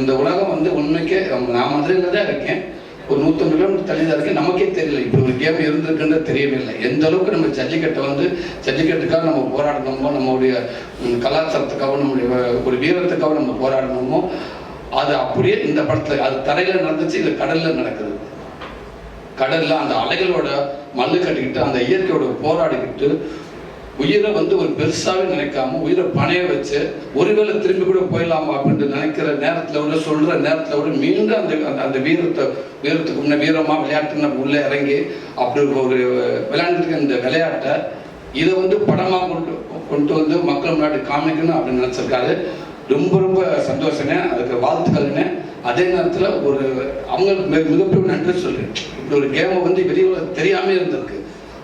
இந்த உலகம் வந்து உண்மைக்கே நான் மதுரையில் தான் இருக்கேன், ஒரு 150 கிலோமீட்டர் தள்ளி தான் இருக்கேன். நமக்கே தெரியல இப்படி ஒரு கேம் இருந்திருக்குன்னு தெரியவே இல்லை. எந்த அளவுக்கு நம்ம ஜல்லிக்கட்டுக்காக நம்ம போராடணுமோ, நம்மளுடைய கலாச்சாரத்துக்காகவும் நம்முடைய ஒரு வீரத்துக்காகவும் நம்ம போராடணுமோ, அது அப்படியே இந்த படத்தில் அது தரையில் நடந்துச்சு, இல்லை கடலில் நடக்குது. கடலில் அந்த அலைகளோட மல்லு கட்டிக்கிட்டு அந்த இயற்கையோட போராடிக்கிட்டு உயிரை வந்து ஒரு பெருசாகவே நினைக்காம உயிரை பணைய வச்சு ஒருவேளை திரும்பி கூட போயிடலாமா அப்படின்ட்டு நினைக்கிற நேரத்தில் விட சொல்கிற நேரத்தில் விட மீண்டும் அந்த வீரத்துக்கு முன்னே வீரமாக விளையாட்டுன்னு உள்ளே இறங்கி அப்படி ஒரு விளையாண்டுருக்க இந்த விளையாட்டை இதை வந்து படமாக கொண்டு வந்து மக்கள் முன்னாடி காமிக்கணும் அப்படின்னு நினச்சிருக்காரு. ரொம்ப ரொம்ப சந்தோஷங்க, அதுக்கு வாழ்த்துக்கள்ங்க. அதே நேரத்தில் ஒரு அவங்களுக்கு மிகப்பெரிய நன்றி சொல்கிறேன். இப்படி ஒரு கேமை வந்து வெளியே தெரியாமல் இருந்திருக்கு.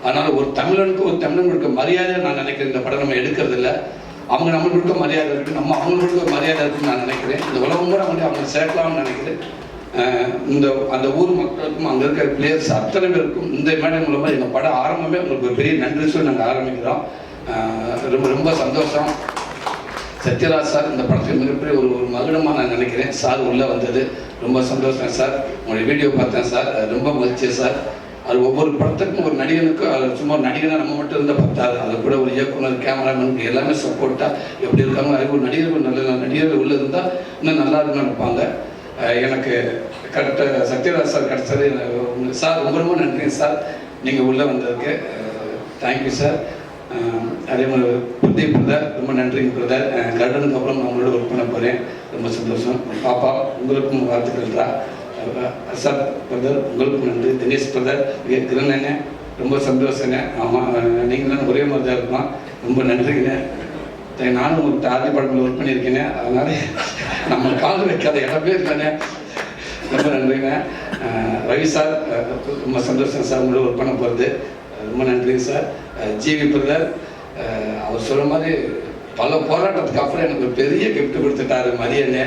அதனால் ஒரு தமிழனுக்கு மரியாதை நான் நினைக்கிறேன். இந்த படம் நம்ம எடுக்கிறது இல்லை, அவங்க நம்மளுக்கு மரியாதை இருக்குது, நம்ம அவங்களுக்கு மரியாதை இருக்குன்னு நான் நினைக்கிறேன். இந்த உலகம் கூட வந்து அவங்க சேர்க்கலாம்னு நினைக்கிறேன். அந்த ஊர் மக்களுக்கும் அங்கே இருக்கிற பிளேயர்ஸ் அத்தனை பேருக்கும் இந்த மேடை மூலமாக எங்கள் படம் ஆரம்பமே உங்களுக்கு ஒரு பெரிய நன்றி சொல்லி நாங்கள் ஆரம்பிக்கிறோம். ரொம்ப ரொம்ப சந்தோஷம். சத்யராஜ் சார் இந்த படத்துக்கு மிகப்பெரிய ஒரு மகிழமாக நான் நினைக்கிறேன். சார் உள்ளே வந்தது ரொம்ப சந்தோஷம் சார். உங்களுடைய வீடியோ பார்த்தேன் சார், ரொம்ப மகிழ்ச்சி சார். அது ஒவ்வொரு படத்துக்கும் ஒரு நடிகனுக்கும் அது சும்மா ஒரு நடிகனாக நம்ம மட்டும் இருந்தால் பத்தாது, அது கூட ஒரு இயக்குனர், கேமராமேனுக்கு எல்லாமே சப்போர்ட்டாக எப்படி இருக்காங்க. அது ஒரு நடிகர்கள் நல்ல நடிகர்கள் உள்ளே இருந்தால் இன்னும் நல்லா இருக்குன்னு நினைப்பாங்க. எனக்கு கரெக்டாக சத்யராஜ் சார் கிடச்சது சார். ரொம்ப ரொம்ப நன்றி சார், நீங்கள் உள்ளே வந்ததுக்கு. Thank you sir. அதே மாதிரி பிரதீப் பிரதர் ரொம்ப நன்றிங்க பிரதர். கருடனுக்கு அப்புறம் நான் உங்களோட ஒர்க் பண்ண போகிறேன், ரொம்ப சந்தோஷம். பாப்பா உங்களுக்கும் வாழ்த்துக்கள்ரா. சார் பிரதர் உங்களுக்கும் நன்றி. தினேஷ் பிரதர், கிரணண்ணே ரொம்ப சந்தோஷங்க. ஆமாம், நீங்களும் ஒரே மாதிரி தான் இருக்கலாம். ரொம்ப நன்றிங்கண்ணே. நானும் உங்களுக்கு ஆதி படத்தில் ஒர்க் பண்ணியிருக்கேனே, அதனால நம்ம கால் வைக்காத இடமே இல்லைண்ணே. ரொம்ப நன்றிங்க. ரவி சார் ரொம்ப சந்தோஷம் சார் உங்களோட ஒர்க் பண்ண போகிறது, ரொம்ப நன்றிங்க சார். ஜிவி பிரதர் அவர் சொல்கிற மாதிரி பல போராட்டத்துக்கு அப்புறம் எனக்கு ஒரு பெரிய கிஃப்ட் கொடுத்துட்டாரு மதியண்ணே.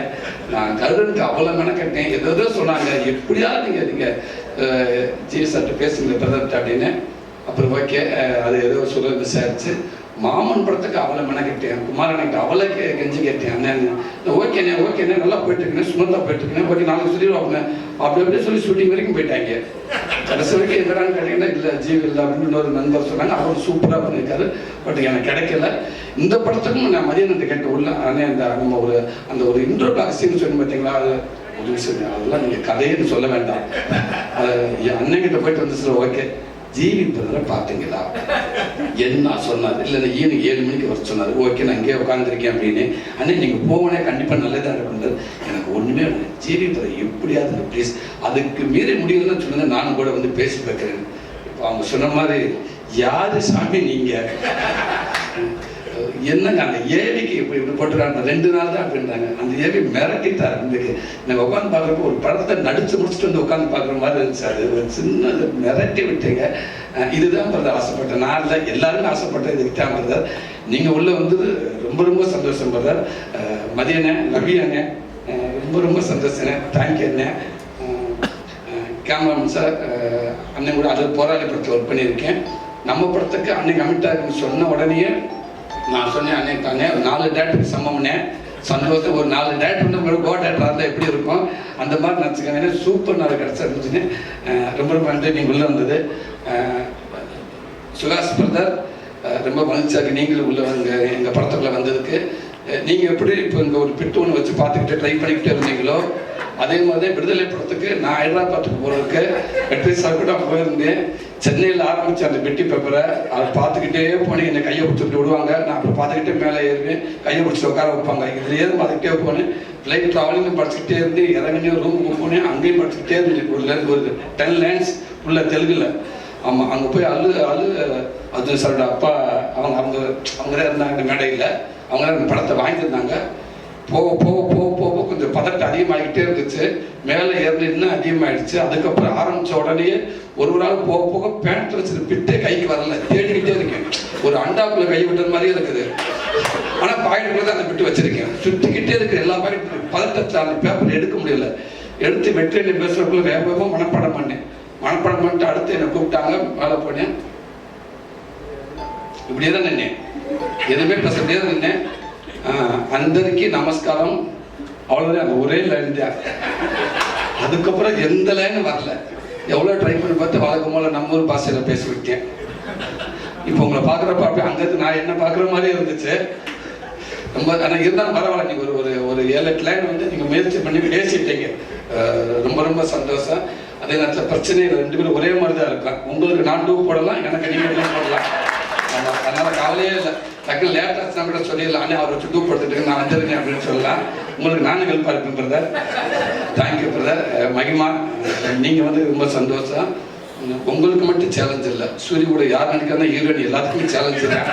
நான் கருடனுக்கு அவ்வளோ மெனக்கட்டேன், ஏதோ சொன்னாங்க எப்படியாவது நீங்கள் ஜிவி சார்ட்டு பேசுங்க பிரதர்கிட்ட அப்படின்னு. அப்புறம் ஓகே அது ஏதோ சொல்ல விசாரிச்சு மாமன் படத்துக்கு அவளை மெனக்கட்டேன், குமாரனுக்கு அவளை கெஞ்சி கேட்டேன். அண்ணன் ஓகேண்ணே நல்லா போயிட்டுருக்கேன், சுமந்தா போயிட்டுருக்கேன், ஓகே நாளைக்கு சொல்லிடுவாங்க அப்படி அப்படியே சொல்லி ஷூட்டிங் வரைக்கும் போயிட்டாங்க. கடைசி வரைக்கும் எங்கடான்னு கேட்டீங்கன்னா இல்லை ஜீவ் இல்லை அப்படின்னு இன்னொரு நண்பர் சொன்னாங்க. அவர் சூப்பராக பண்ணியிருக்காரு. பட் எனக்கு கிடைக்கல. இந்த படத்துக்கும் நான் மதியானத்தை கேட்க உள்ள ஆனால் நம்ம அந்த ஒரு இன்ட்ரோ பிளாக் சீன் சொல்லி பார்த்தீங்களா, அது ஒரு விஷயம் அதெல்லாம் நீங்கள் கதைன்னு சொல்ல வேண்டாம். என் அண்ணன்கிட்ட போயிட்டு வந்து சார் ஓகே ஜீவி பிரதரை பார்த்தீங்களா என்ன சொன்னார், இல்லை ஈவினிங் 7 மணிக்கு வர சொன்னார். ஓகே நான் இங்கே உட்காந்துருக்கேன் அப்படின்னு. அண்ணே நீங்கள் போவனே கண்டிப்பாக நல்லதாக இருக்குன்றது. எனக்கு ஒன்றுமே ஜீவி பிரதர் எப்படியாவது ப்ளீஸ் அதுக்கு மீறி முடியலன்னு சொல்லுங்க, நானும் கூட வந்து பேசி பார்க்குறேன். இப்போ அவங்க சொன்ன மாதிரி யாரு சாமி நீங்கள் என்னங்க அந்த ஏவிக்கு இப்படி போட்டுருக்காங்க 2 நாள் தான் அப்படின்றாங்க. அந்த ஏவி மிரட்டிட்டார். இன்றைக்கு நாங்கள் உட்காந்து பார்க்குறப்போ ஒரு படத்தை நடிச்சு முடிச்சுட்டு வந்து உட்காந்து பார்க்குற மாதிரி இருந்துச்சு. அது ஒரு சின்ன மிரட்டி விட்டுங்க. இதுதான் பிரதர் ஆசைப்பட்டேன். நான் இல்லை எல்லாருமே ஆசைப்பட்டேன் இதுக்கிட்டான் பிரதர். நீங்கள் உள்ளே வந்தது ரொம்ப ரொம்ப சந்தோஷம் பிரதர். மதியண்ணே, ரவி அண்ணே ரொம்ப ரொம்ப சந்தோஷண்ணே. தேங்க்யூ அண்ணே. கேமராமேன் சார் அண்ணன் கூட அது போராளி படத்தில் ஒர்க் பண்ணியிருக்கேன். நம்ம படத்துக்கு அன்னைக்கு கமிட்டாக சொன்ன உடனேயே நான் சொன்னேன் அண்ணே 4 டேரக்டருக்கு சமம்னே சந்தோஷம். ஒரு 4 டேரக்டர் வந்து உங்களுக்கு கோ டேரக்டராக இருந்தால் எப்படி இருக்கும் அந்த மாதிரி நினச்சிக்கோங்க. சூப்பர் நாள் கிடச்சிருந்துச்சுன்னு ரொம்ப ரொம்ப நன்றி. நீங்கள் உள்ளே வந்தது. சுகாஷ் பிரதர் ரொம்ப மகிழ்ச்சியாக நீங்களும் உள்ள எங்கள் படத்துக்குள்ளே வந்ததுக்கு. நீங்கள் எப்படி இப்போ இங்கே ஒரு பிட்டு ஒன்று வச்சு பார்த்துக்கிட்டு ட்ரை பண்ணிக்கிட்டே இருந்தீங்களோ அதே மாதிரி விடுதலை படத்துக்கு நான் ஹைதராபாத்துக்கு போகிறதுக்கு வெற்றி சார் தான் போயிருந்தேன். சென்னையில் ஆரம்பித்து அந்த பெட்டி பேப்பரை அதை பார்த்துக்கிட்டே போனேன். என்னை கையை பிடிச்சிட்டு விடுவாங்க, நான் அப்படி பார்த்துக்கிட்டே மேலே ஏறுவேன், கையை பிடிச்சி உட்கார வைப்பாங்க. இதில் ஏறும் பார்த்துக்கிட்டே போனேன். ஃப்ளைட் ட்ராவலிங்கும் படிச்சுக்கிட்டே இருந்து இறங்கினே ரூமுக்கு போனேன், அங்கேயும் படிச்சுக்கிட்டே இருந்தேன். ஒரு 10 லைன்ஸ் உள்ள தெலுங்குல. ஆமாம், அங்கே போய் அது சாரோட அப்பா அவங்க தான் இருந்தாங்க இந்த மேடையில். அவங்க தான் அந்த படத்தை வாங்கியிருந்தாங்க. போக போக போக போக கொஞ்சம் பதட்டம் அதிகமாகிக்கிட்டே இருந்துச்சு. மேலே ஏறி இன்னும் அதிகமாகிடுச்சு. அதுக்கப்புறம் ஆரம்பித்த உடனே ஒரு நாள் போக போக பேண்ட் வச்சு பிட்டே கைக்கு வரல, தேடிக்கிட்டே இருக்கேன். ஒரு அண்டாக்குள்ள கை விட்டது மாதிரியே இருக்குது. ஆனால் பாக்கெட்டுக்குள்ள தான் அந்த பிட்டு வச்சிருக்கேன். சுற்றிக்கிட்டே இருக்கு எல்லா பாக்கெட். பதட்டத்தில் அந்த பேப்பர் எடுக்க முடியல. எடுத்து வெற்றி பேசுறதுக்குள்ள வேகமாக மனப்பாடம் பண்ணேன். மனப்பாடம் பண்ணிட்டு அடுத்து என்னை கூப்பிட்டாங்க, மேலே போனேன். இப்படியே தான் நின்னேன், எதுவுமே பேச முடியாது நின்னேன். అందరికీ నమస్కారం அவ்வளோதான் அந்த ஒரே லைன் தான். அதுக்கப்புறம் எந்த லைனும் வரல. எவ்வளோ ட்ரை பண்ணி பார்த்து வழக்கம் போல நம்ம ஊர் பாஷையில் பேசி விட்டேன். இப்போ உங்களை பார்க்குறப்ப அப்படியே அங்கேருந்து நான் என்ன பார்க்குற மாதிரியே இருந்துச்சு. ரொம்ப ஆனால் இருந்தாலும் பரவாயில்ல, நீங்கள் ஒரு ஒரு 7-8 லைன் வந்து நீங்கள் முயற்சி பண்ணி பேசிட்டீங்க. ரொம்ப ரொம்ப சந்தோஷம். அதே நேரத்தில் பிரச்சனை 2 பேரும் ஒரே மாதிரி தான் இருக்கும். உங்களுக்கு நான் 2 போடலாம், எனக்கு நீங்கள் 2 போடலாம். ஆமாம், அதனால் கவலையே இல்லை. டக்குனு லேட்டாக கூட சொல்லிடலாம், ஆனால் அவர் வச்சு 2 போட்டுட்டு நான் வந்துருக்கேன் அப்படின்னு சொல்லலாம். உங்களுக்கு நானும் ஹெல்ப்பாக இருப்பேன் பிரதர். Thank you brother. மகிமா, நீங்கள் வந்து ரொம்ப சந்தோஷம். உங்களுக்கு மட்டும் சேலஞ்ச் இல்லை, சூரிய கூட யார் நினைக்கிறதா ஹீரோயின் எல்லாத்துக்குமே சேலஞ்சு தான்.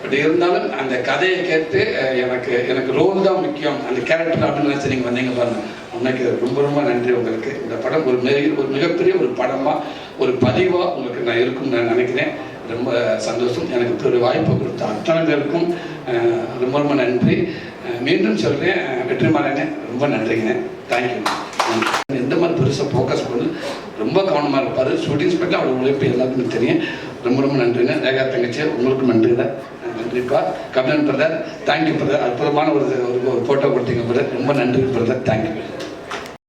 பட் இருந்தாலும் அந்த கதையை கேட்டு எனக்கு ரோல் தான் முக்கியம், அந்த கேரக்டர் அப்படின்னு நினச்சி நீங்கள் வந்தீங்க பாருங்க. உனக்கு ரொம்ப ரொம்ப நன்றி உங்களுக்கு. இந்த படம் ஒரு மிகப்பெரிய ஒரு படமாக ஒரு பதிவாக உங்களுக்கு நான் இருக்கும்னு நான் நினைக்கிறேன். ரொம்ப சந்தோஷம். எனக்கு இப்படி ஒரு வாய்ப்பு கொடுத்த அத்தனை பேருக்கும் ரொம்ப ரொம்ப நன்றி. மீண்டும் சொல்கிறேன், வெற்றிமாறனே ரொம்ப நன்றிங்கண்ணே. தேங்க்யூ. எந்த மாதிரி பெருசாக ஃபோக்கஸ் பண்ணி ரொம்ப கவனமாக இருப்பார். ஷூட்டிங் ஸ்பெட்டில் அவரோட உழைப்பு எல்லாத்துக்குமே தெரியும். ரொம்ப ரொம்ப நன்றிண்ணே. ரேகா தங்கச்சி உங்களுக்கும் நன்றி தான். நன்றிப்பா. Kabilan brother thank you brother. அற்புதமான ஒரு ஃபோட்டோ கொடுத்தீங்க பிரதர். ரொம்ப நன்றி பிரதர். தேங்க்யூ.